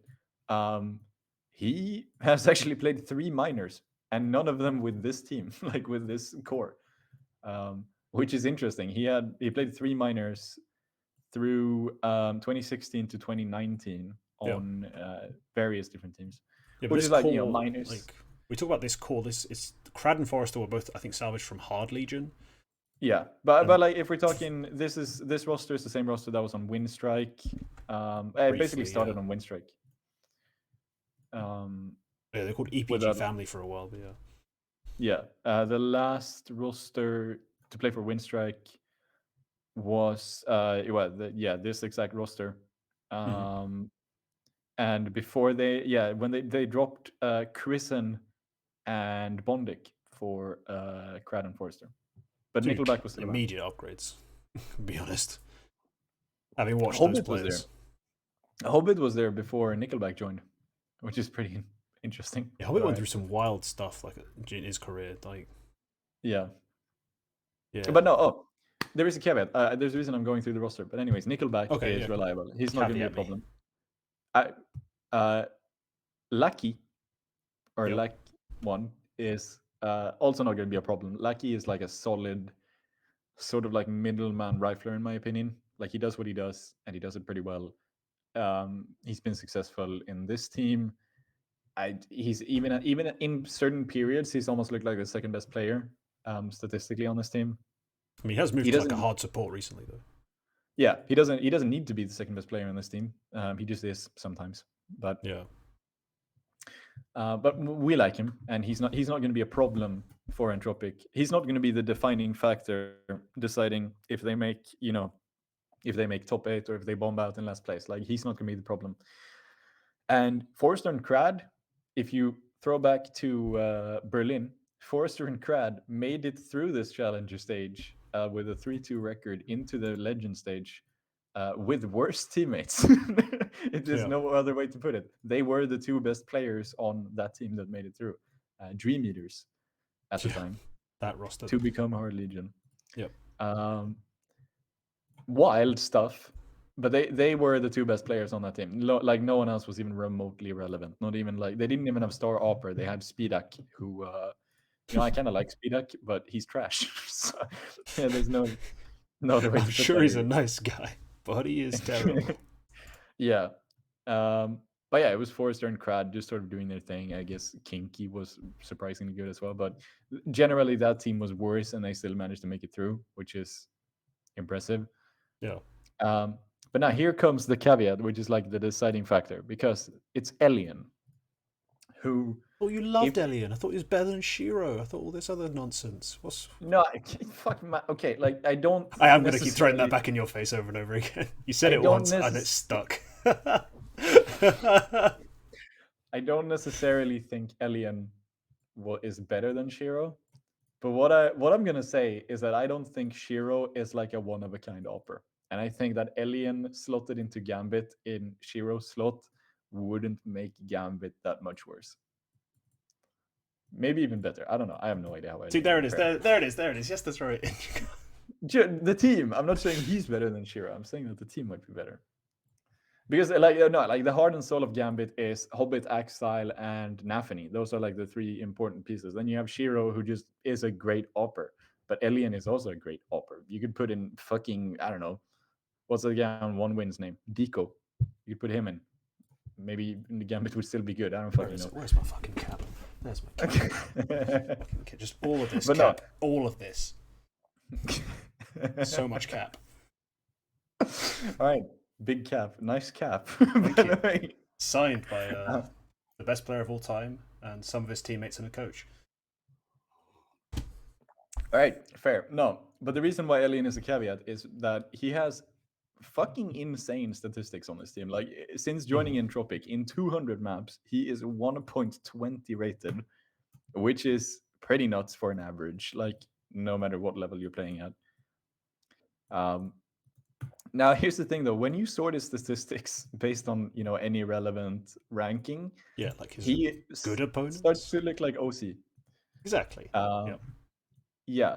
he has actually played 3 minors, and none of them with this team, like with this core, which is interesting. He played 3 minors through 2016 to 2019 on various different teams, which is like minors. Like, we talk about this core. It's Crad and Forrester were both, I think, salvaged from Hard Legion. Yeah, but like if we're talking, this roster is the same roster that was on Winstrike. It basically started on Winstrike. Yeah, they're called EPG Family for a while, but yeah. The last roster to play for Winstrike was this exact roster. And before when they dropped Chrisen and Bondic for Crad and Forrester. But Nickelback was still immediate upgrades, to be honest. Having watched those players. Hobbit was there before Nickelback joined, which is pretty interesting. Yeah, Hobbit went through some wild stuff like in his career. Like, yeah. But no, there is a caveat. There's a reason I'm going through the roster. But anyways, Nickelback is reliable. He's not going to be a problem. Lucky, or Lack one, is also not going to be a problem. Lucky is like a solid, sort of like middleman rifler in my opinion. Like he does what he does, and he does it pretty well. He's been successful in this team. He's even in certain periods, he's almost looked like the second best player statistically on this team. I mean, he has moved to like a hard support recently, though. Yeah, he doesn't need to be the second best player on this team. He just is sometimes. But but we like him, and he's not going to be a problem for Entropic. He's not going to be the defining factor deciding if they make top 8 or if they bomb out in last place. Like he's not going to be the problem. And Forrester and Crad, if you throw back to Berlin, Forrester and Crad made it through this challenger stage with a 3-2 record into the legend stage with worse teammates. There's no other way to put it. They were the 2 best players on that team that made it through. Dream Eaters at the time. That roster. To become Hard Legion. Yep. Wild stuff. But they were the two best players on that team. Like no one else was even remotely relevant. Not even like they didn't even have Star Opera. They had Speedak, who I kind of like Speedak, but he's trash. So, yeah, there's no other way to I'm put sure that he's a really. nice guy, but he is terrible. Yeah. But yeah, it was Forrester and Crad just sort of doing their thing. I guess Kinky was surprisingly good as well. But generally, that team was worse, and they still managed to make it through, which is impressive. Yeah. But now here comes the caveat, which is like the deciding factor, because it's Elian, who, Oh, you loved if Elian. I thought he was better than Shiro. I thought all this other nonsense. no, fuck, okay, like I don't I am going to keep throwing that necessarily, back in your face over and over again. You said I it don't once and necess- it's stuck. I don't necessarily think Elian is better than Shiro. But what I'm gonna say is that I don't think Shiro is like a one of a kind opera, and I think that Elian slotted into Gambit in Shiro's slot wouldn't make Gambit that much worse. Maybe even better. I don't know. I have no idea how I See, can there it is. compare. There it is. There it is. Yes, that's right. The team. I'm not saying he's better than Shiro. I'm saying that the team might be better. Because like no, like the heart and soul of Gambit is Hobbit, Axile, and Nafany. Those are like the three important pieces. Then you have Shiro, who just is a great opper, but Elian is also a great opper. You could put in fucking, I don't know, what's the guy on One Win's name? Deco. You could put him in. Maybe the Gambit would still be good. I don't Where fucking is know. it? Where's my fucking cap? There's my cap. Okay, just all of this But cap. No. All of this. So much cap. All right. Big cap. Nice cap. Thank you. Way. Signed by the best player of all time and some of his teammates and a coach. All right, fair. No, but the reason why Elian is a caveat is that he has fucking insane statistics on this team. Like since joining Entropic in 200 maps, he is 1.20 rated, which is pretty nuts for an average. Like no matter what level you're playing at. Now here's the thing though: when you sort his statistics based on any relevant ranking, Yeah, like his he good opponents. starts to look like OC. Exactly. Yeah. Yeah.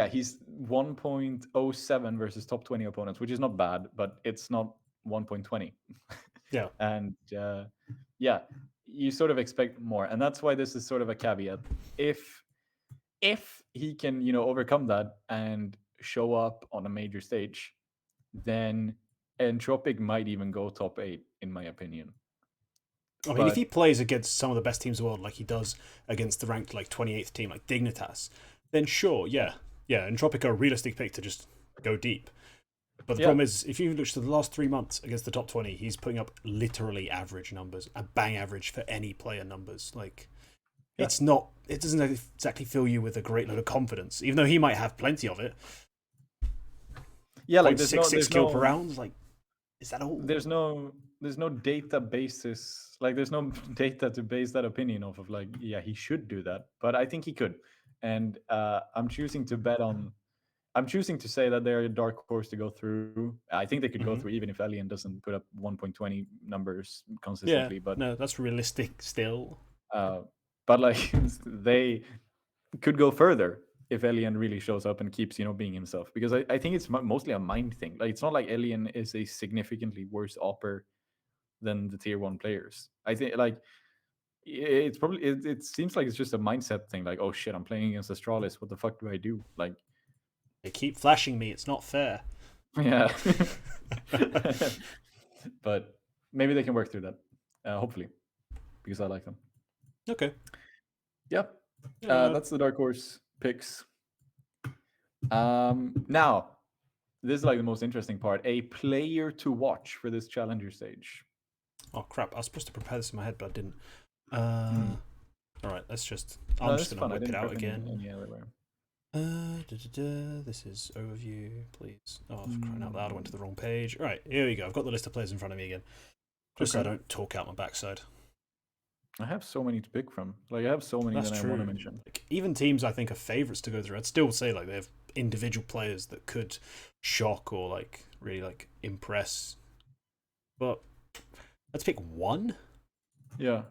He's 1.07 versus top 20 opponents, which is not bad, but it's not 1.20. Yeah. And yeah, you sort of expect more, and that's why this is sort of a caveat. If he can overcome that and show up on a major stage, then Entropic might even go top 8 in my opinion. I mean, if he plays against some of the best teams in the world, like he does against the ranked like 28th team, like Dignitas, then sure, yeah, Entropic are a realistic pick to just go deep. But the problem is, if you look to the last 3 months against the top 20, he's putting up literally average numbers, a bang average for any player numbers. Like, it doesn't exactly fill you with a great load of confidence, even though he might have plenty of it. Yeah, like there's 0.66 kill per round. Like, is that all? There's no data basis. Like there's no data to base that opinion off of. Like, yeah, he should do that, but I think he could. And I'm choosing to bet on. I'm choosing to say that they're a dark horse to go through. I think they could go through even if Elian doesn't put up 1.20 numbers consistently. Yeah, but no, that's realistic still. But like they could go further if Elian really shows up and keeps being himself, because I think it's mostly a mind thing. Like it's not like Elian is a significantly worse opper than the tier 1 players. I think like it's probably it seems like it's just a mindset thing. Like, oh shit, I'm playing against Astralis, what the fuck do I do? Like They keep flashing me, it's not fair. yeah. But maybe they can work through that, hopefully, because I like them. Okay. Yeah. That's the dark horse picks. Now this is like the most interesting part: a player to watch for this challenger stage. Oh crap, I was supposed to prepare this in my head, but I didn't. Alright, let's just... I'm just going to whip it out again. This is overview, please. Oh, for crying out loud, I went to the wrong page. Alright, here we go. I've got the list of players in front of me again. Just so I don't talk out my backside. I have so many to pick from. Like, I have so many that I want to mention. Like, even teams I think are favourites to go through, I'd still say like they have individual players that could shock or like really like impress. But let's pick one. Yeah.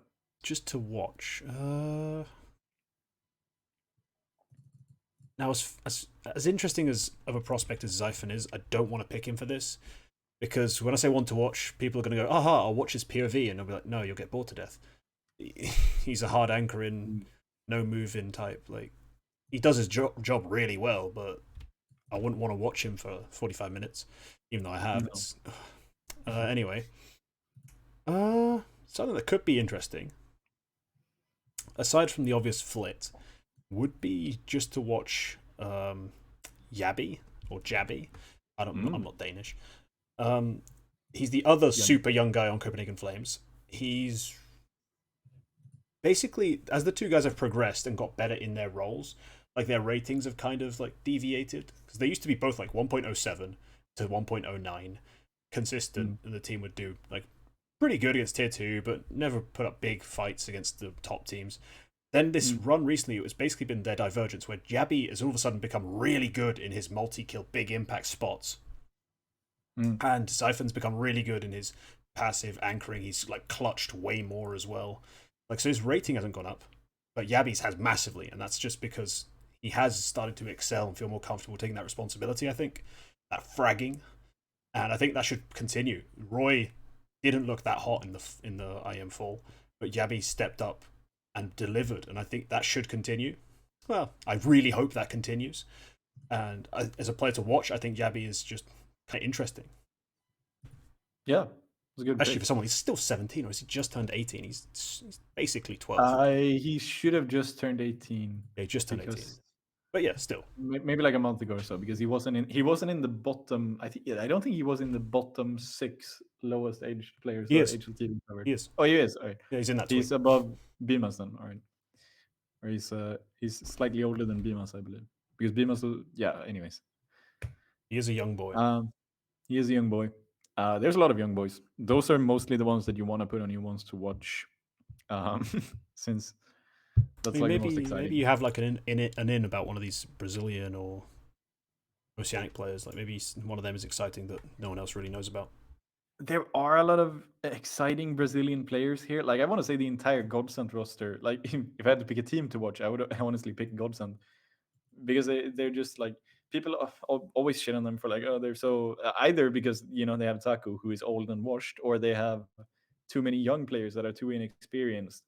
Just to watch. Now Now, as interesting as of a prospect as Xiphon is, I don't want to pick him for this because when I say want to watch, people are going to go, "Aha, I'll watch his POV," and I'll be like, "No, you'll get bored to death." He's a hard anchoring, no move in type. Like he does his job really well, but I wouldn't want to watch him for 45 minutes, even though I have. No. It's anyway. Something that could be interesting, aside from the obvious flit, would be just to watch Yabby or Jabby. I'm not Danish. He's the other super young guy on Copenhagen Flames. He's basically, as the two guys have progressed and got better in their roles, like their ratings have kind of like deviated because they used to be both like 1.07 to 1.09 consistent, and the team would do like pretty good against tier 2, but never put up big fights against the top teams. Then this run recently, it was basically been their divergence, where Jabby has all of a sudden become really good in his multi-kill, big impact spots, and Xiphon's become really good in his passive anchoring. He's like clutched way more as well. Like, so his rating hasn't gone up, but Yabby's has massively, and that's just because he has started to excel and feel more comfortable taking that responsibility. I think that fragging, and I think that should continue. Roy didn't look that hot in the IM fall, but Yabby stepped up and delivered, and I think that should continue. Well, I really hope that continues. And as a player to watch, I think Yabby is just kind of interesting. Yeah, it's a good Especially pick. for someone, he's still 17, or is he just turned 18? He's basically 12. He should have just turned 18. Yeah, he just turned 18. But yeah, still. Maybe like a month ago or so, because he wasn't in the bottom. I don't think he was in the bottom 6 lowest aged players. He is. HLT covered. He is. Oh, he is. All right. Yeah, he's in that. He's above Bimas then. All right. Or he's slightly older than Bimas, I believe, because Bimas. Yeah. Anyways. He is a young boy. He is a young boy. There's a lot of young boys. Those are mostly the ones that you want to put on your ones to watch, since that's like the most exciting. Maybe you have like an in about one of these Brazilian or Oceanic players. Like maybe one of them is exciting that no one else really knows about. There are a lot of exciting Brazilian players here. Like I want to say the entire Godsend roster. Like if I had to pick a team to watch, I would honestly pick Godsend, because they're just like, people always shit on them for like, oh, they're so either because they have Taku, who is old and washed, or they have too many young players that are too inexperienced.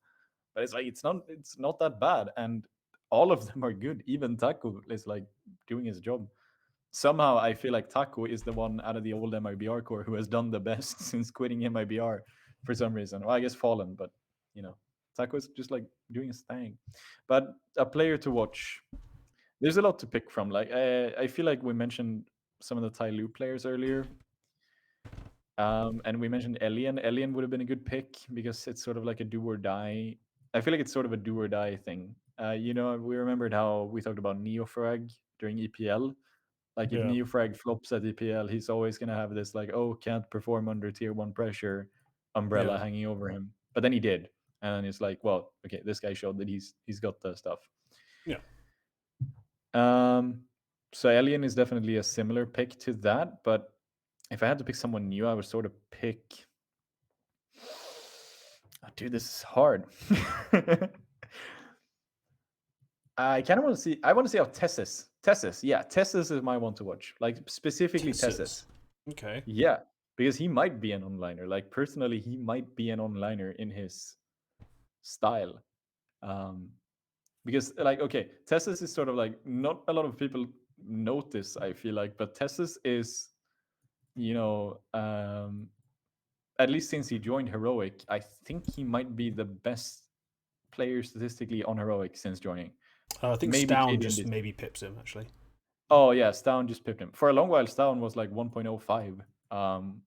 But it's like it's not that bad, and all of them are good. Even Taku is like doing his job. Somehow I feel like Taku is the one out of the old MIBR core who has done the best since quitting MIBR for some reason. Well, I guess Fallen, but Taku is just like doing his thing. But a player to watch, there's a lot to pick from. Like I feel like we mentioned some of the Tai Lu players earlier. And we mentioned Elian. Elian would have been a good pick because it's sort of like a do or die. I feel like it's sort of a do or die thing. We remembered how we talked about Neofrag during EPL. Like if Neofrag flops at EPL, he's always gonna have this like, oh, can't perform under tier 1 pressure umbrella hanging over him. But then he did, and it's like, well, okay, this guy showed that he's got the stuff. Yeah. So Alien is definitely a similar pick to that, but if I had to pick someone new, I would sort of pick. Oh, dude, this is hard. I kind of want to see. I want to see how Tessis. Yeah, Tessis is my one to watch. Like specifically Tessis. Okay. Yeah, because he might be an onliner. Like personally, he might be an onliner in his style. Because like, okay, Tessis is sort of like, not a lot of people notice, I feel like, but Tessis is, at least since he joined Heroic, I think he might be the best player statistically on Heroic since joining. I think Stown just maybe pips him, actually. Oh, yeah, Stown just pipped him. For a long while, Stown was like 1.05. And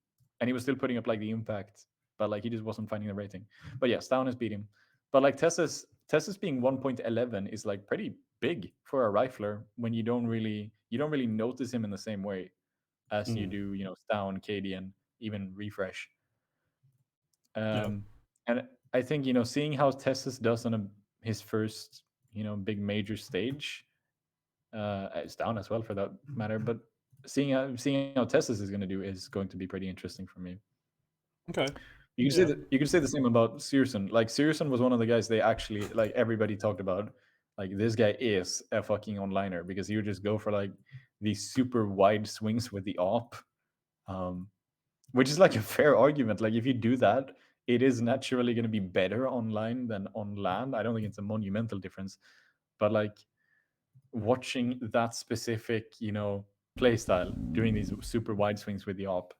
he was still putting up like the impact, but like he just wasn't finding the rating. But yeah, Stown has beat him. But like Tessis being 1.11 is like pretty big for a rifler when you don't really notice him in the same way as you do, Stown, KD, and even Refresh. And I think, seeing how Tessis does on his first, big major stage, it's Down as well for that matter, but seeing how Tessis is going to do is going to be pretty interesting for me. Okay. You can say the same about Searson. Like Searson was one of the guys they actually, like, everybody talked about. Like this guy is a fucking onliner because you just go for like these super wide swings with the op, which is like a fair argument. Like if you do that, it is naturally going to be better online than on land. I don't think it's a monumental difference, but like watching that specific, play style doing these super wide swings with the op,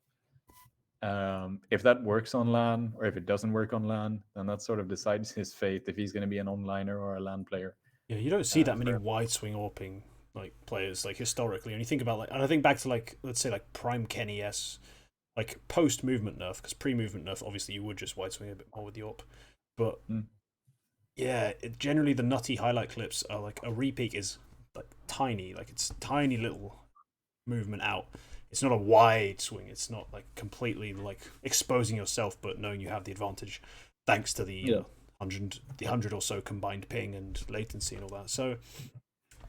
if that works on LAN or if it doesn't work on LAN, then that sort of decides his fate if he's going to be an onliner or a LAN player. Yeah, you don't see that many wide swing AWPing like players like historically. And you think about like, and I think back to like, let's say like prime Kenny S, like post movement nerf, because pre movement nerf obviously you would just wide swing a bit more with the AWP, but yeah, generally the nutty highlight clips are like a repeat is like tiny, like it's tiny little movement out. It's not a wide swing. It's not like completely like exposing yourself, but knowing you have the advantage thanks to the 100 or so combined ping and latency and all that. So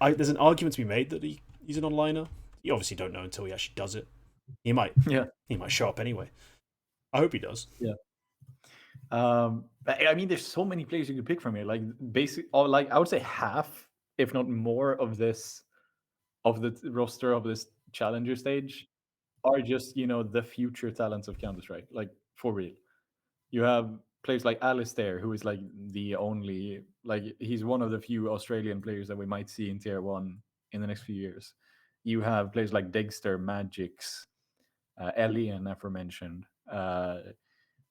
there's an argument to be made that he's an onliner. You obviously don't know until he actually does it. He might show up anyway. I hope he does. Yeah. I mean, there's so many players you could pick from here. Like I would say half, if not more, of the roster of this challenger stage are just the future talents of Counter-Strike. Like for real, you have players like Alistair, who is like the only he's one of the few Australian players that we might see in Tier 1 in the next few years. You have players like Dexter, Magix, Elian, aforementioned,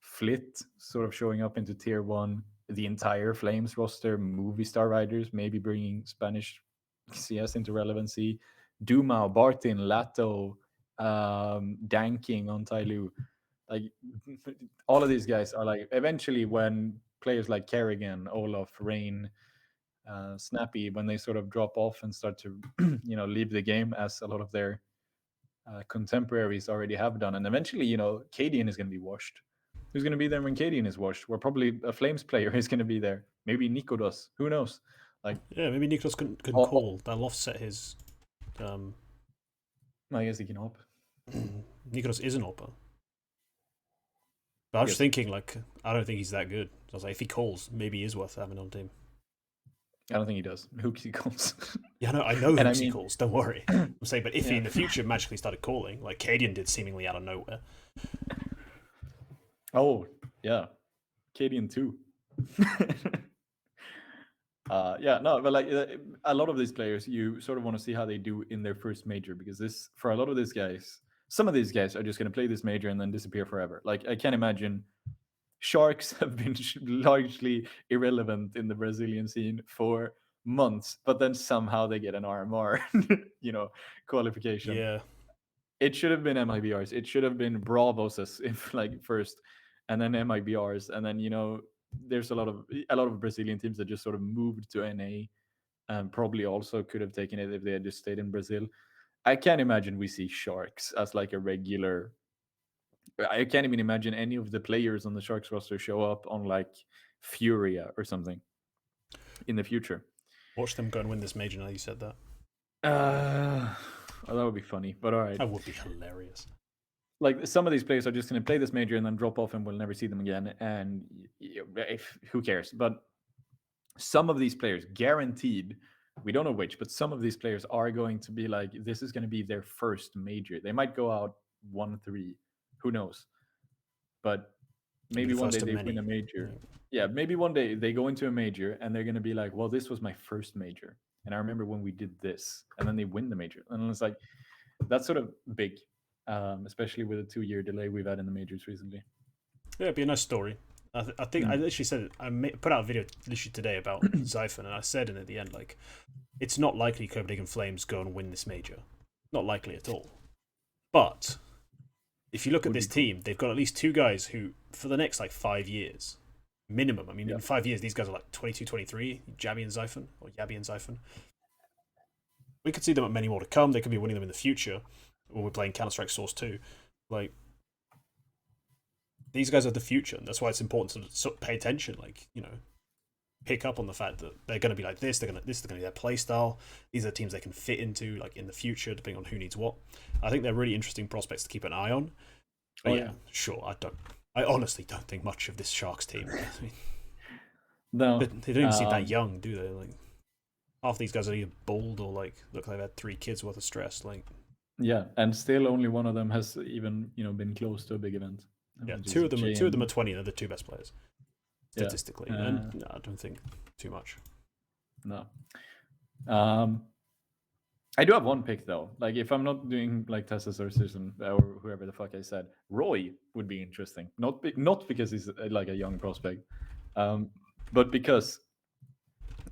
Flit sort of showing up into Tier 1, the entire Flames roster, Movie Star Riders, maybe bringing Spanish CS into relevancy, Dumao, Bartin, Lato, Danking on Tyloo. Like all of these guys are like eventually when players like Kerrigan, Olaf, Rain, Snappy, when they sort of drop off and start to leave the game, as a lot of their contemporaries already have done, and eventually Cadian is going to be washed. Who's going to be there when Cadian is washed? Well, probably a Flames player is going to be there. Maybe Nico does. Who knows? Maybe Niklas can call. They'll offset his. I guess he can hop. Niklas is an AWPer. But I was just thinking, like, I don't think he's that good. So I was like, if he calls, maybe he is worth having on team. I don't think he does. Who he calls? Yeah, no, I know who he calls. Don't worry. I'm saying, but if he in the future magically started calling, like Cadian did, seemingly out of nowhere. Oh yeah, Cadian too. But like a lot of these players, you sort of want to see how they do in their first major, because for a lot of these guys, some of these guys are just going to play this major and then disappear forever. Like I can't imagine. Sharks have been largely irrelevant in the Brazilian scene for months, but then somehow they get an RMR, qualification. Yeah. It should have been MIBRs. It should have been Bravos if first, and then MIBRs, and then there's a lot of Brazilian teams that just sort of moved to NA, and probably also could have taken it if they had just stayed in Brazil. I can't imagine we see Sharks as like a regular. I can't even imagine any of the players on the Sharks roster show up on like Furia or something in the future. Watch them go and win this major now you said that. That would be funny, but all right. That would be hilarious. Like some of these players are just going to play this major and then drop off and we'll never see them again. And who cares? But some of these players, guaranteed, we don't know which, but some of these players are going to be like, this is going to be their first major. They might go out 1-3. Who knows? But maybe one day they win a major. Yeah, maybe one day they go into a major and they're going to be like, well, this was my first major. And I remember when we did this. And then they win the major. And it's like, that's sort of big, especially with a 2-year delay we've had in the majors recently. Yeah, it'd be a nice story. I think I literally said it. I put out a video literally today about Zyphon, and I said at the end, like, it's not likely Copenhagen Flames go and win this major. Not likely at all. But if you look at this team, they've got at least 2 guys who, for the next like 5 years, minimum. I mean, in 5 years, these guys are like 22, 23, Yabi and Zyphon. We could see them at many more to come. They could be winning them in the future when we're playing Counter-Strike Source 2. Like, these guys are the future, and that's why it's important to pay attention. Like, pick up on the fact that they're going to be like this. This is going to be their play style. These are teams they can fit into, like in the future, depending on who needs what. I think they're really interesting prospects to keep an eye on. But sure. I honestly don't think much of this Sharks team. I mean, no, they don't even seem that young, do they? Like, half these guys are either bald or like look like they've had 3 kids worth of stress. Like, Yeah, and still only one of them has even been close to a big event. yeah, which two is of them JM. are 20, and they're the 2 best players statistically. Yeah. And no, I don't think too much. No. I do have one pick though. Like if I'm not doing like Tessus or Susan or whoever the fuck I said, Roy would be interesting. Not because he's like a young prospect, but because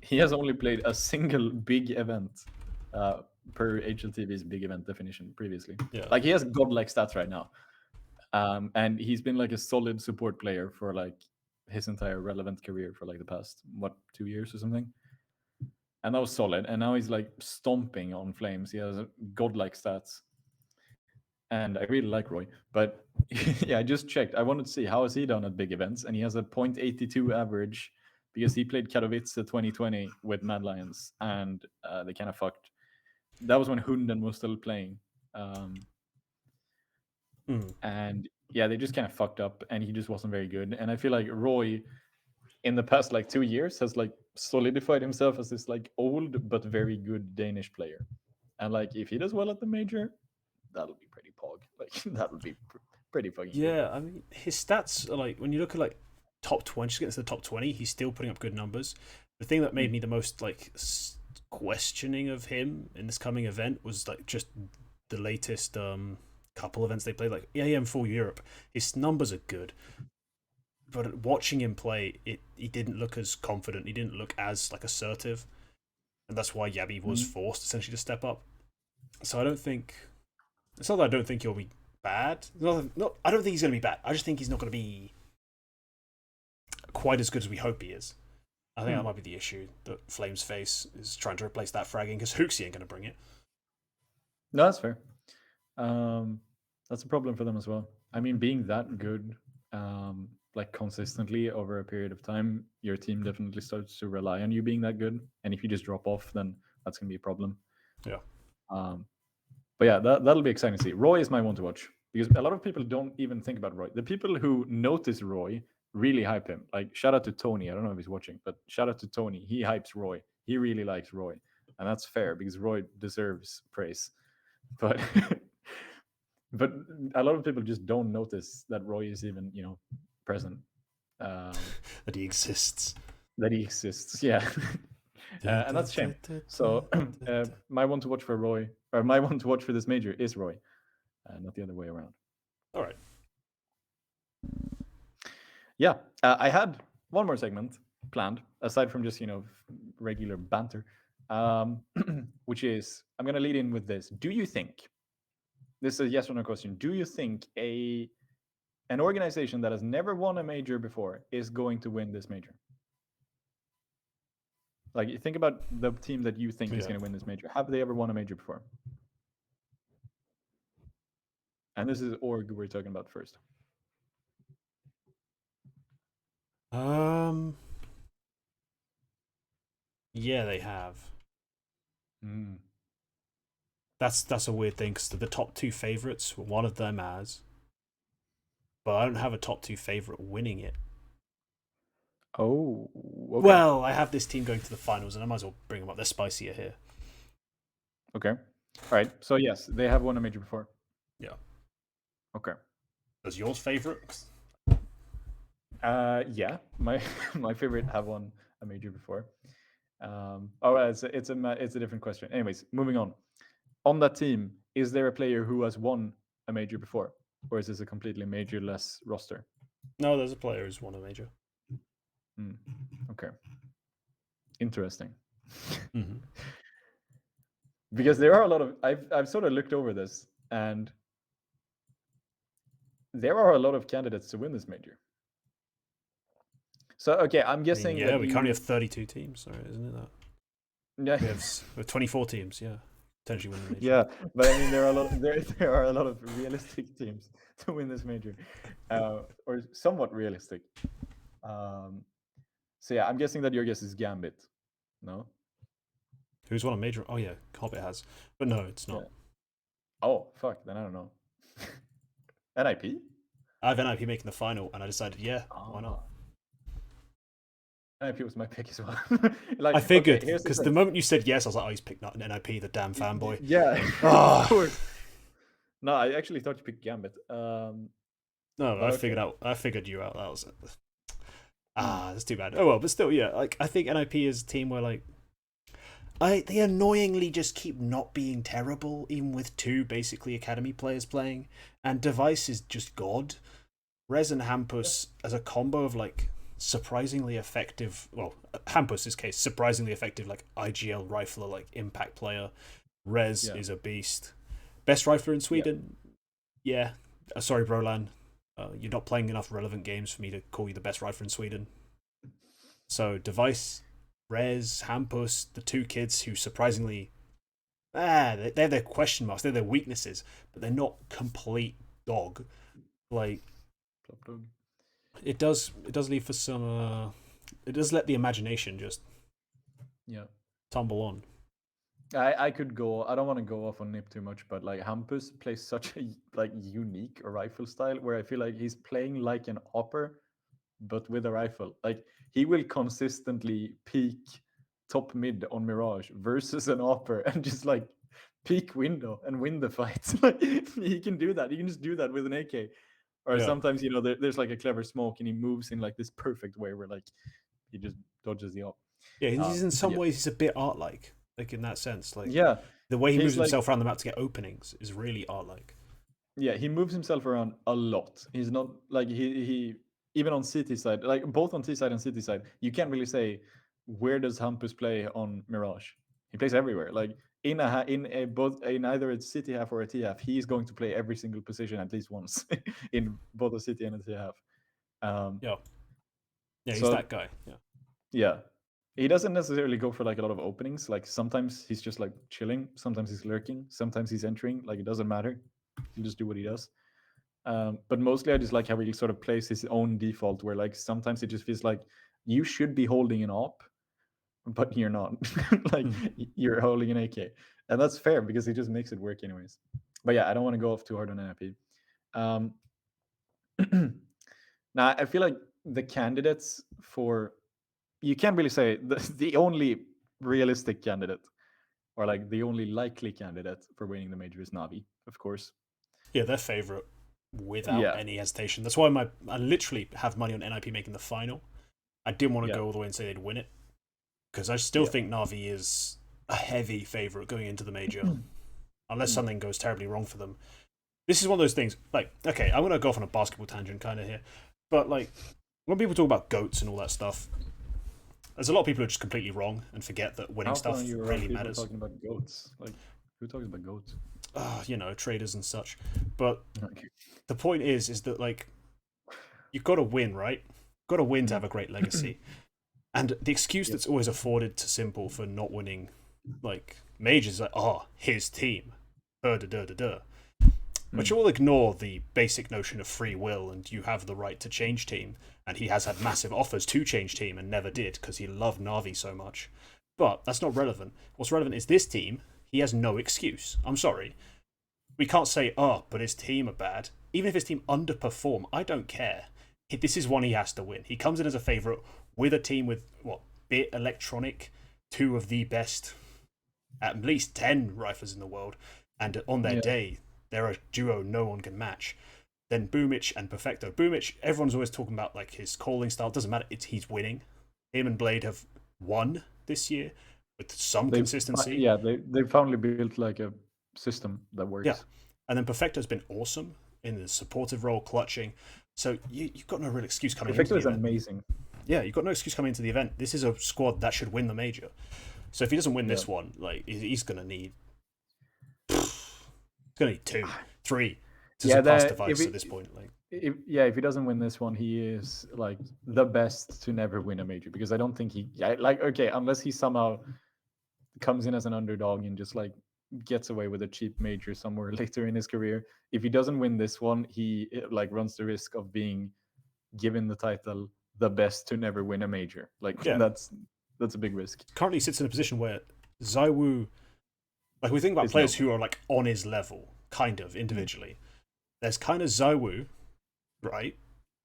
he has only played a single big event per HLTV's big event definition previously. Yeah. Like he has godlike stats right now, and he's been like a solid support player for like his entire relevant career for like the past 2 years or something. And that was solid. And now he's like stomping on flames. He has godlike stats. And I really like Roy. But yeah, I just checked. I wanted to see how has he done at big events. And he has a 0.82 average because he played Katowice 2020 with Mad Lions. And they kind of fucked. That was when Hunden was still playing. And yeah, they just kind of fucked up. And he just wasn't very good. And I feel like Roy in the past like 2 years has like solidified himself as this like old but very good Danish player. And like if he does well at the major, that'll be pretty pog. Like that would be pretty fucking Yeah, good. I mean, his stats are like, when you look at like top 20, just getting to the top 20, he's still putting up good numbers. The thing that made me the most like questioning of him in this coming event was like just the latest couple events they played, like EAM Full Europe. His numbers are good, but watching him play, he didn't look as confident. He didn't look as like assertive, and that's why Yabi was forced essentially to step up. So I don't think it's not that I don't think he'll be bad. I don't think he's going to be bad. I just think he's not going to be quite as good as we hope he is. I think that might be the issue that Flames face, is trying to replace that fragging, because Hooksy ain't going to bring it. No, that's fair. That's a problem for them as well. I mean, being that good, like consistently over a period of time, your team definitely starts to rely on you being that good. And if you just drop off, then that's gonna be a problem. Yeah. But yeah, that'll be exciting to see. Roy is my one to watch because a lot of people don't even think about Roy. The people who notice Roy really hype him. Like shout out to Tony. I don't know if he's watching, but shout out to Tony. He hypes Roy. He really likes Roy, and that's fair because Roy deserves praise. But but a lot of people just don't notice that Roy is even present. That he exists. That he exists. Yeah. And that's a shame. So my one to watch for Roy, or my one to watch for this major is Roy, not the other way around. All right. Yeah, I had one more segment planned aside from just regular banter, which is I'm gonna lead in with this. Do you think this is a yes or no question? Do you think an organization that has never won a major before is going to win this major? Like, think about the team that you think is going to win this major. Have they ever won a major before? And this is org we're talking about first. Yeah, they have. That's a weird thing, because the top 2 favorites, one of them has, but I don't have a top 2 favorite winning it. Oh, okay. Well, I have this team going to the finals, and I might as well bring them up. They're spicier here. Okay. All right. So yes, they have won a major before. Yeah. Okay. Does yours favorite? Yeah, my favorite have won a major before. It's a different question. Anyways, moving on. On that team, is there a player who has won a major before, or is this a completely major-less roster? No, there's a player who's won a major. Okay. Interesting. Mm-hmm. Because there are a lot of I've sort of looked over this, and there are a lot of candidates to win this major. So okay, I'm guessing. Yeah, we currently have 32 teams, sorry, isn't it that? Yeah, we have 24 teams. Yeah, potentially win the major. Yeah, but I mean, there are a lot of realistic teams to win this major, or somewhat realistic. So yeah, I'm guessing that your guess is Gambit. No. Who's won a major? Oh yeah, Hobbit has, but no, it's not. Yeah. Oh fuck! Then I don't know. NIP? I have NIP making the final, and I decided, why not? NIP was my pick as well. I figured, here's because the thing. moment you said yes, I was like, oh, he's picked an NIP, the damn fanboy. Yeah, Ah. of course. No, I actually thought you picked Gambit. No, But okay. I figured you out. That was it. That's too bad. Oh well, but still, yeah. Like I think NIP is a team where like they annoyingly just keep not being terrible, even with two basically academy players playing, and Device is just god. Rez and Hampus as a combo of like surprisingly effective. Well, Hampus's case surprisingly effective like IGL rifler, like impact player. Rez is a beast. Best rifler in Sweden. Yeah. Sorry, Brolan. You're not playing enough relevant games for me to call you the best rifler in Sweden. So Device, Rez, Hampus, the two kids who surprisingly, they're their question marks, they're their weaknesses, but they're not complete dog. Like it does leave for some. It does let the imagination just tumble on. I could go. I don't want to go off on Nip too much, but like Hampus plays such a like unique rifle style where I feel like he's playing like an opper, but with a rifle. Like he will consistently peak top mid on Mirage versus an opper and just like peak window and win the fight. Like he can do that. He can just do that with an AK. Or sometimes there's like a clever smoke and he moves in like this perfect way where like he just dodges the op. Yeah, he's in some ways he's a bit art-like in that sense. Like the way he moves himself around the map to get openings is really art-like. Yeah, he moves himself around a lot. He's not like he even on CT side, like both on T side and CT side, you can't really say where does Hampus play on Mirage. He plays everywhere. Like in either a city half or a T half, he's going to play every single position at least once in both a city and a T half. He's that guy. Yeah. He doesn't necessarily go for like a lot of openings. Like sometimes he's just like chilling, sometimes he's lurking, sometimes he's entering. Like it doesn't matter. He'll just do what he does. But mostly I just like how he sort of plays his own default where like sometimes it just feels like you should be holding an op, but you're not. Like you're holding an AK. And that's fair because he just makes it work anyways. But yeah, I don't want to go off too hard on NIP. Now I feel like the candidates for you can't really say the only realistic candidate or like the only likely candidate for winning the major is Navi, of course. Yeah, their favorite without any hesitation. That's why I literally have money on NIP making the final. I didn't want to go all the way and say they'd win it because I still think Navi is a heavy favorite going into the major, unless something goes terribly wrong for them. This is one of those things. Like, okay, I'm gonna go off on a basketball tangent kind of here, but like when people talk about goats and all that stuff, there's a lot of people who are just completely wrong and forget that winning stuff really matters. Talking about goats, like who talks about goats? Traders and such. But the point is that like you've got to win, right? Got to win to have a great legacy. And the excuse that's always afforded to Simple for not winning like majors is like, his team, which will ignore the basic notion of free will and you have the right to change team. And he has had massive offers to change team and never did because he loved Na'Vi so much. But that's not relevant. What's relevant is this team. He has no excuse. I'm sorry. We can't say, but his team are bad. Even if his team underperform, I don't care. This is one he has to win. He comes in as a favourite with a team with, Bit Electronic, two of the best, at least 10 riflers in the world. And on their day, they're a duo no one can match. Then Boomich and Perfecto. Boomich, everyone's always talking about like his calling style. Doesn't matter. He's winning. Him and Blade have won this year with some consistency. They've finally built like a system that works. Yeah, and then Perfecto's been awesome in the supportive role, clutching. So you've got no real excuse coming into the event. Perfecto is amazing. Yeah, you've got no excuse coming into the event. This is a squad that should win the major. So if he doesn't win this one, like he's gonna need, 2, 3 to surpass Device at this point. Like, if he doesn't win this one, he is like the best to never win a major because I don't think unless he somehow comes in as an underdog and just like gets away with a cheap major somewhere later in his career. If he doesn't win this one, he like runs the risk of being given the title the best to never win a major. Like that's a big risk. Currently sits in a position where Zaiwu, like we think about players who are like on his level, kind of individually. There's kind of Zaiwu, right?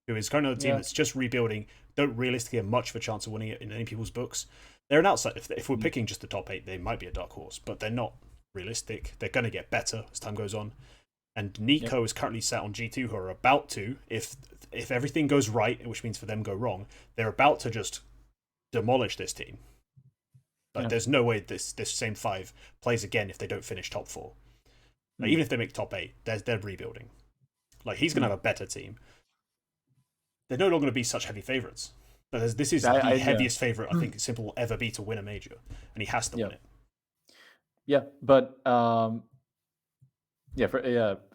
who is kind of a team that's just rebuilding, don't realistically have much of a chance of winning it in any people's books. They're an outside. If we're picking just the top 8, they might be a dark horse, but they're not realistic. They're going to get better as time goes on. And Nico is currently sat on G2, who are about to, if everything goes right, which means for them go wrong, they're about to just demolish this team. Like, there's no way this same 5 plays again if they don't finish top 4. Like, even if they make top 8, they're rebuilding. Like, he's going to have a better team. They're no longer going to be such heavy favourites. This is the heaviest favourite I think Simple will ever be to win a major, and he has to win it. Yeah, but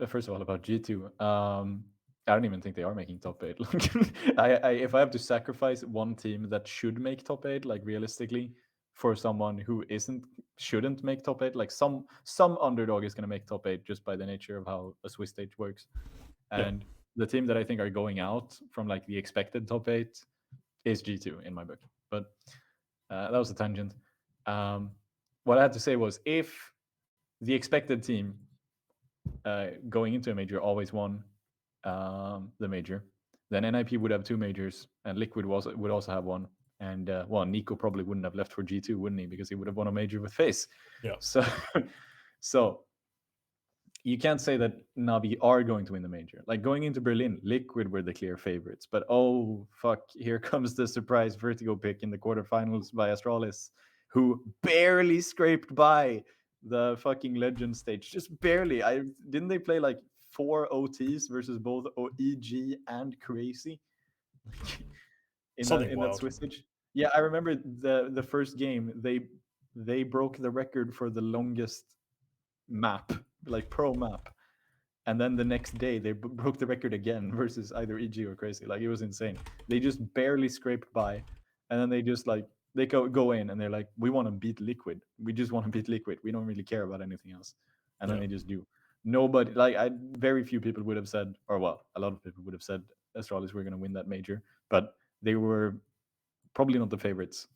first of all, about G2, I don't even think they are making top 8. If I have to sacrifice one team that should make top 8, like realistically, for someone who shouldn't make top 8, like some underdog is going to make top 8 just by the nature of how a Swiss stage works. And the team that I think are going out from like the expected top 8 is G2 in my book. But that was a tangent. What I had to say was, if the expected team going into a major always won the major, then NIP would have 2 majors, and Liquid would also have one. And Nico probably wouldn't have left for G2, wouldn't he? Because he would have won a major with FaZe. Yeah. So you can't say that Navi are going to win the major. Like, going into Berlin, Liquid were the clear favorites. But oh, fuck, here comes the surprise Vertigo pick in the quarterfinals by Astralis, who barely scraped by the fucking legend stage. Just barely. Didn't they play like 4 OTs versus both EG and Crazy? in that Swiss stage? Yeah, I remember the first game, they broke the record for the longest map, like pro map, and then the next day they broke the record again versus either EG or Crazy. Like, it was insane. They just barely scraped by, and then they just like they go in and they're like, we want to beat Liquid. We just want to beat Liquid. We don't really care about anything else. And then they just do. Nobody, very few people would have said, or well, a lot of people would have said Astralis were going to win that major, but they were probably not the favorites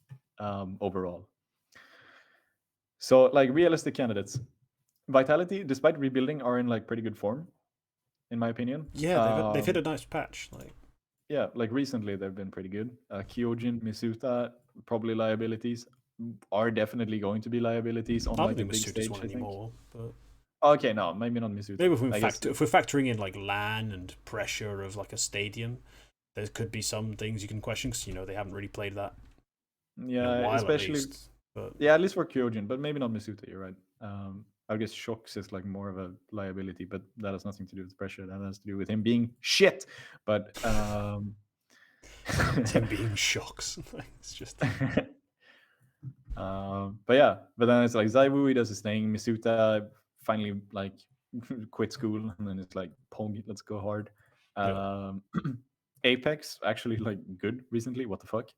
overall. So, like, realistic candidates, Vitality, despite rebuilding, are in like pretty good form, in my opinion. Yeah, they've hit a nice patch. Yeah, like recently they've been pretty good. Kyojin, Misuta, probably liabilities, are definitely going to be liabilities on like a big stage, I think. Anymore, but... Okay, no, maybe not Misuta. Maybe if we're factoring in like LAN and pressure of like a stadium, there could be some things you can question, because they haven't really played that. Yeah, especially. At least for Kyojin, but maybe not Misuta. You're right. I guess Shocks is like more of a liability, but that has nothing to do with pressure. That has to do with him being shit. But him being Shocks. It's just. But then it's like Zaiwu does his thing. Misuta finally like quit school, and then it's like Pong, let's go hard. Apex actually like good recently. What the fuck?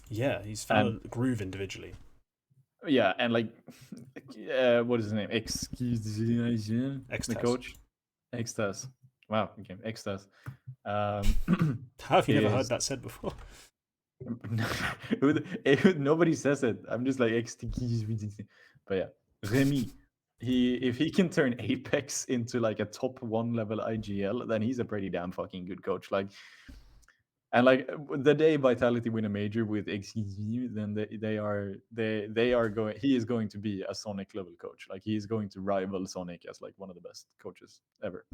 Yeah, he's found a groove individually. Yeah, and like, what is his name? The coach. Extas. Wow, okay, Extas. How have you never heard that said before? Nobody says it. I'm just like but yeah, Remy. If he can turn Apex into like a top 1 level IGL, then he's a pretty damn fucking good coach. Like, and like the day Vitality win a major with XGZ, then he is going to be a Sonic level coach. Like, he is going to rival Sonic as like one of the best coaches ever.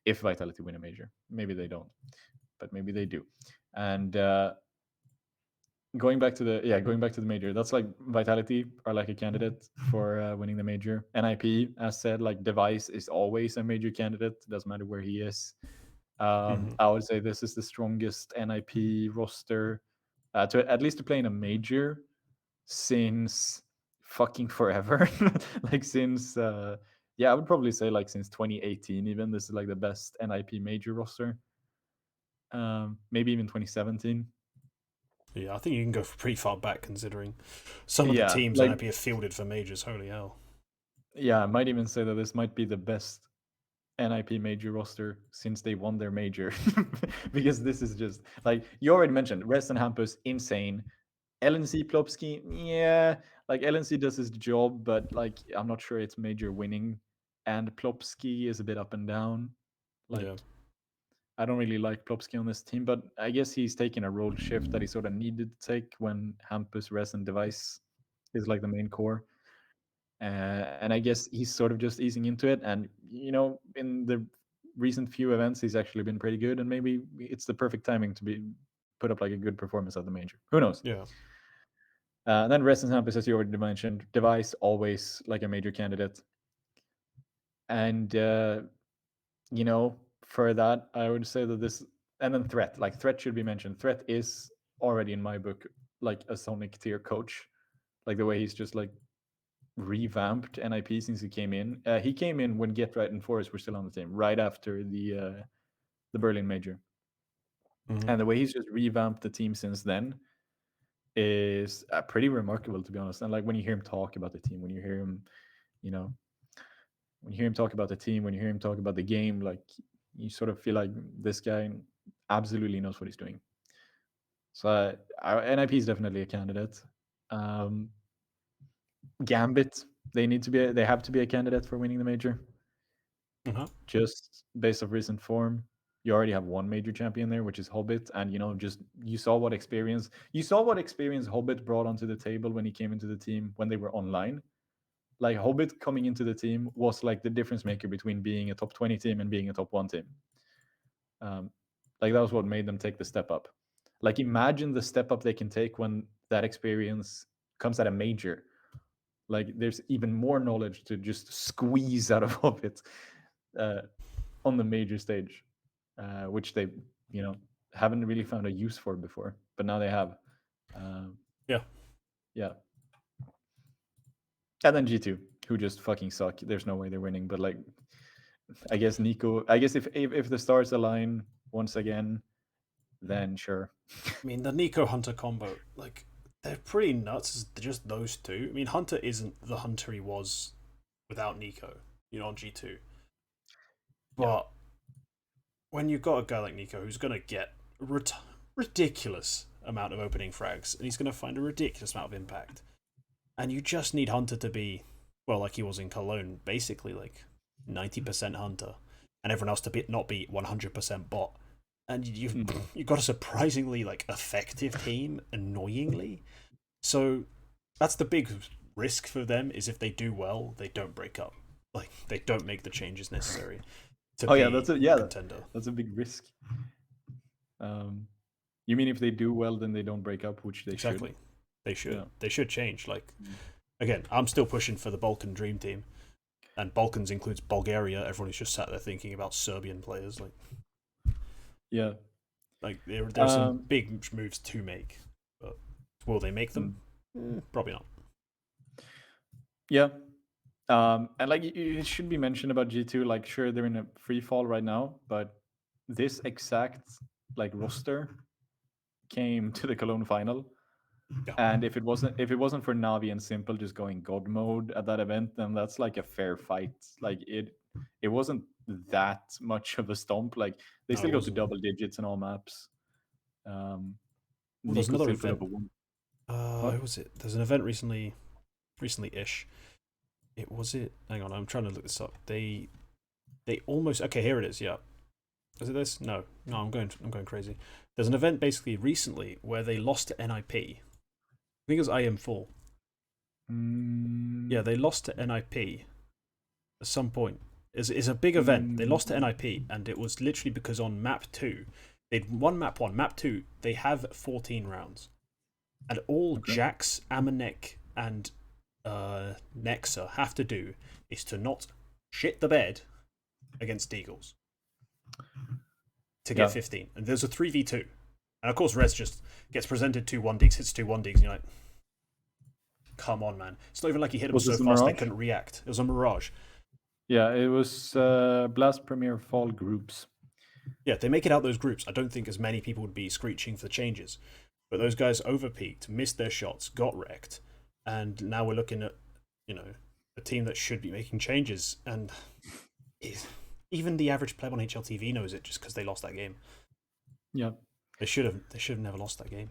If Vitality win a major, maybe they don't, but maybe they do. And going back to the major, that's like Vitality are like a candidate for winning the major. NIP, as said, like Device is always a major candidate. Doesn't matter where he is. I would say this is the strongest NIP roster to at least to play in a major since fucking forever. Like, since I would probably say like since 2018 even. This is like the best NIP major roster. Maybe even 2017. Yeah, I think you can go pretty far back, considering some of the teams like, NIP have fielded for majors. Holy hell. Yeah, I might even say that this might be the best NIP major roster since they won their major. Because this is just like you already mentioned, Rest and Hampus, insane. LNC Plopsky, yeah, like LNC does his job, but like I'm not sure it's major winning. And Plopsky is a bit up and down. Like, I don't really like Plopsky on this team, but I guess he's taking a role shift that he sort of needed to take when Hampus, Res, and Device is like the main core. And I guess he's sort of just easing into it. And, in the recent few events, he's actually been pretty good. And maybe it's the perfect timing to put up like a good performance at the major. Who knows? Yeah. Then Res and Hampus, as you already mentioned, Device, always like a major candidate. And, for that, I would say that this, and then Threat, like Threat should be mentioned. Threat is already in my book like a Sonic tier coach, like the way he's just like revamped NIP since he came in. He came in when Get Right and Forest were still on the team, right after the Berlin Major, and the way he's just revamped the team since then is pretty remarkable, to be honest. And like when you hear him talk about the team, when you hear him, when you hear him talk about the team, when you hear him talk about the game, like you sort of feel like this guy absolutely knows what he's doing. So NIP is definitely a candidate. Gambit, they have to be a candidate for winning the major. Just based off recent form, you already have one major champion there, which is Hobbit, and you saw what experience Hobbit brought onto the table when he came into the team when they were online. Like Hobbit coming into the team was like the difference maker between being a top 20 team and being a top 1 team. Like that was what made them take the step up. Like imagine the step up they can take when that experience comes at a major. Like there's even more knowledge to just squeeze out of Hobbit on the major stage, which they haven't really found a use for before, but now they have. Yeah. And then G2, who just fucking suck. There's no way they're winning. But like, I guess Nico. I guess if the stars align once again, then sure. I mean, the Nico Hunter combo, like, they're pretty nuts. They're just those two. I mean, Hunter isn't the Hunter he was without Nico, on G2. But when you've got a guy like Nico who's going to get ridiculous amount of opening frags, and he's going to find a ridiculous amount of impact, and you just need Hunter to be, well, like he was in Cologne, basically like 90% Hunter, and everyone else to not be 100% bot. And you've got a surprisingly like effective team, annoyingly. So that's the big risk for them, is if they do well, they don't break up. Like they don't make the changes necessary to be a contender. That's a big risk. You mean if they do well, then they don't break up, which they should. They should. Yeah. They should change. Like again, I'm still pushing for the Balkan Dream Team, and Balkans includes Bulgaria. Everyone is just sat there thinking about Serbian players. Like, yeah, like there's some big moves to make, but will they make them? Probably not. Yeah, and like it should be mentioned about G2. Like, sure, they're in a free fall right now, but this exact like roster came to the Cologne final. Yeah. And if it wasn't for Navi and Simple just going God mode at that event, then that's like a fair fight. Like it wasn't that much of a stomp. Like they still go to double digits in all maps. There's another event. What was it? There's an event recently-ish. Hang on, I'm trying to look this up. They almost, okay, here it is. Yeah, is it this? No, I'm going crazy. There's an event basically recently where they lost to NIP. I think it was IM4. Yeah, they lost to NIP at some point. It's a big event. They lost to NIP, and it was literally because on map 2, they'd won map 1. Map 2, they have 14 rounds. And all Jax, Amanek, and Nexa have to do is to not shit the bed against Deagles to get 15. And there's a 3v2. And of course, Rez just gets presented 2 1-digs, hits 2 1-digs, and you're like, come on, man. It's not even like he hit him so fast they couldn't react. It was a Mirage. Yeah, it was Blast Premier Fall groups. Yeah, they make it out those groups. I don't think as many people would be screeching for changes. But those guys overpeaked, missed their shots, got wrecked. And now we're looking at, a team that should be making changes. And even the average player on HLTV knows it just because they lost that game. Yeah. They should have never lost that game.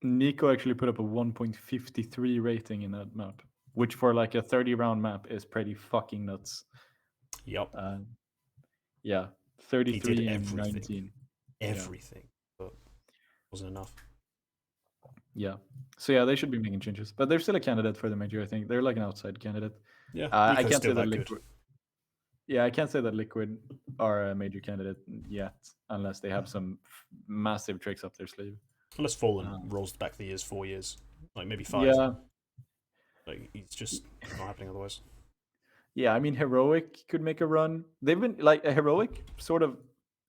Nico actually put up a 1.53 rating in that map, which for like a 30-round map is pretty fucking nuts. Yep. Yeah. 33 and 19. Everything, but wasn't enough. Yeah. So yeah, they should be making changes, but they're still a candidate for the major. I think they're like an outside candidate. Yeah, I can't say that good. Liquid. Yeah, I can't say that Liquid are a major candidate yet, unless they have some massive tricks up their sleeve. Unless Fallen rolls back the years, 4 years, like maybe 5. Yeah. Like it's just not happening otherwise. Yeah, I mean, Heroic could make a run. They've been like a Heroic sort of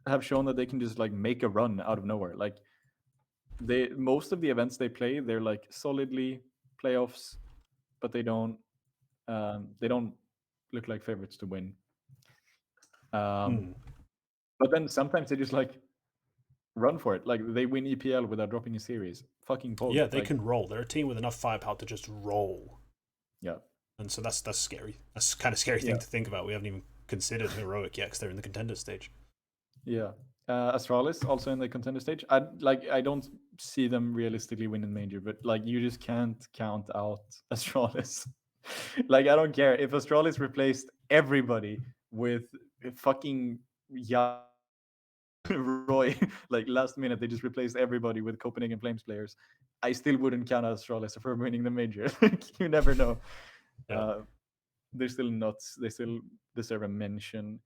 have shown that they can just like make a run out of nowhere. Like most of the events they play, they're like solidly playoffs, but they don't look like favorites to win. But then sometimes they just like run for it. Like they win EPL without dropping a series. Fucking Pog. Yeah, they can roll. They're a team with enough firepower to just roll. Yeah. And so that's scary. That's kind of scary thing to think about. We haven't even considered Heroic yet because they're in the contender stage. Yeah. Astralis also in the contender stage. I don't see them realistically winning major, but like you just can't count out Astralis. Like I don't care if Astralis replaced everybody with fucking Roy. Like last minute they just replaced everybody with Copenhagen Flames players. I still wouldn't count Astralis for winning the major. You never know. Yeah. They're still nuts. They still deserve a mention.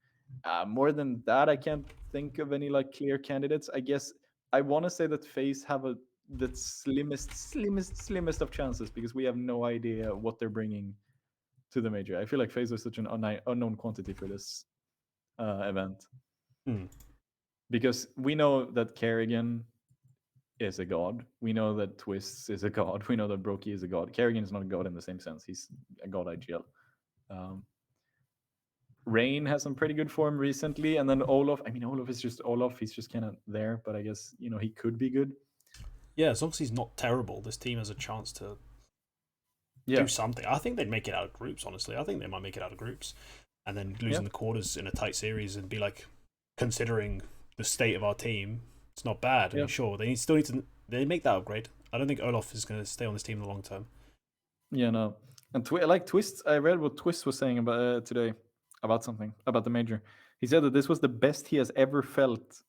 More than that, I can't think of any like clear candidates. I guess I want to say that FaZe have the slimmest of chances because we have no idea what they're bringing to the major. I feel like FaZe is such an unknown quantity for this event. Because we know that Kerrigan is a god. We know that Twists is a god. We know that Brokey is a god. Kerrigan is not a god in the same sense. He's a god IGL. Rain has some pretty good form recently, and then Olaf. I mean, Olaf is just Olaf. He's just kind of there, but I guess he could be good. Yeah, as long as he's not terrible, this team has a chance to do something. I think they'd make it out of groups. Honestly, I think they might make it out of groups, and then losing the quarters in a tight series and be like, considering the state of our team, it's not bad. I mean, sure, they still need to. They make that upgrade. I don't think Olaf is going to stay on this team in the long term. Yeah, no. And like Twist, I read what Twist was saying about today about something about the major. He said that this was the best he has ever felt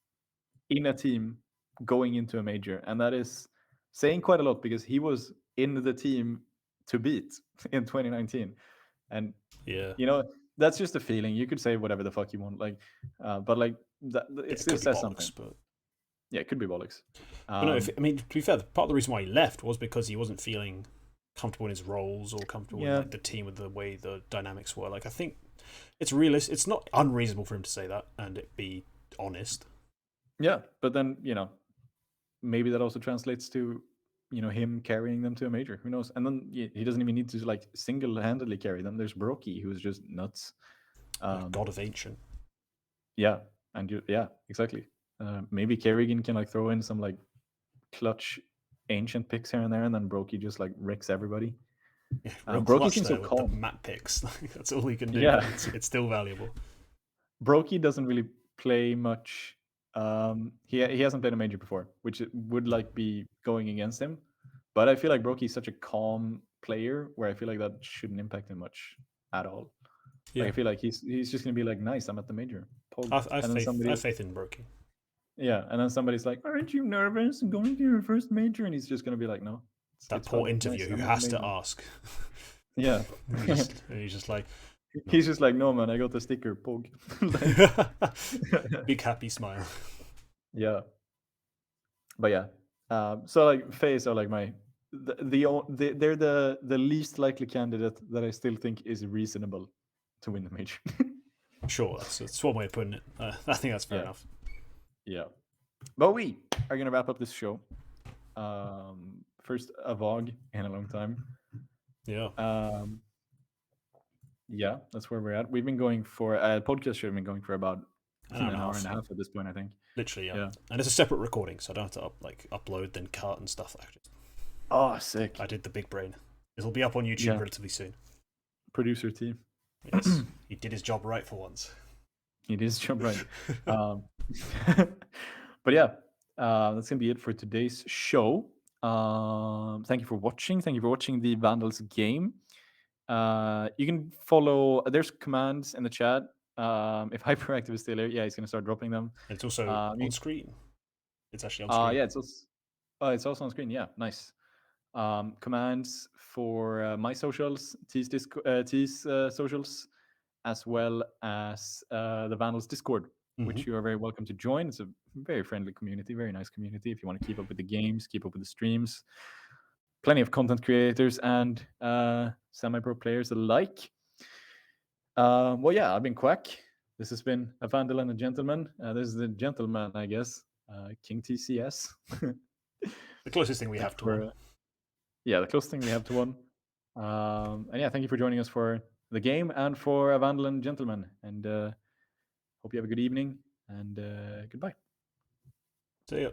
in a team going into a major, and that is saying quite a lot because he was in the team to beat in 2019, and that's just a feeling. You could say whatever the fuck you want, like, but like it still says something. But... yeah, it could be bollocks. No, I mean, to be fair, part of the reason why he left was because he wasn't feeling comfortable in his roles or comfortable in like, the team with the way the dynamics were. Like, I think it's realistic. It's not unreasonable for him to say that and it be honest. Yeah, but then maybe that also translates to him carrying them to a major. Who knows? And then he doesn't even need to like single-handedly carry them. There's Brokey, who's just nuts. God of Ancient. Yeah, and exactly. Maybe Kerrigan can like throw in some like clutch Ancient picks here and there, and then Brokey just like wrecks everybody. Yeah, Brokey seems so calm. The map picks, that's all he can do. Yeah, it's still valuable. Brokey doesn't really play much. He hasn't played a major before, which would like be going against him. But I feel like Brokey is such a calm player, where I feel like that shouldn't impact him much at all. Yeah. Like, I feel like he's just gonna be like, nice, I'm at the major. I have faith in Brokey. Yeah, and then somebody's like, aren't you nervous going to your first major? And he's just gonna be like, no. That poor interviewer who has to ask. Yeah. he's just like, he's just like, no, man, I got the sticker, Pog. Big happy smile. Yeah. But yeah. So like FaZe are like they're the least likely candidate that I still think is reasonable to win the major. Sure, that's one way of putting it. I think that's fair enough. Yeah. But we are gonna wrap up this show. First AVAAG in a long time. Yeah. Yeah, that's where we're at. We've been going for a podcast should have been going for about an hour and a half at this point, I think. Literally, yeah. And it's a separate recording, so I don't have to upload, then cut and stuff. Oh, sick. I did the big brain. It'll be up on YouTube relatively soon. Producer team. Yes, he did his job right for once. He did his job right. But yeah, that's going to be it for today's show. Thank you for watching. Thank you for watching the Vandals game. You can follow, there's commands in the chat. If Hyperactive is still here, yeah, he's gonna start dropping them. And it's also on screen. It's actually on screen. Yeah, it's also on screen. Yeah, nice. Commands for my socials, T's socials, as well as the Vandals Discord, which you are very welcome to join. It's a very friendly community, very nice community. If you want to keep up with the games, keep up with the streams, plenty of content creators and semi-pro players alike. Well, yeah, I've been Quacke. This has been a Vandal and a Gentleman. This is the Gentleman, I guess. King TCS. The closest thing we have to one. Yeah, the closest thing we have to one. And yeah, thank you for joining us for the game and for a Vandal and Gentleman. And hope you have a good evening and goodbye. See ya.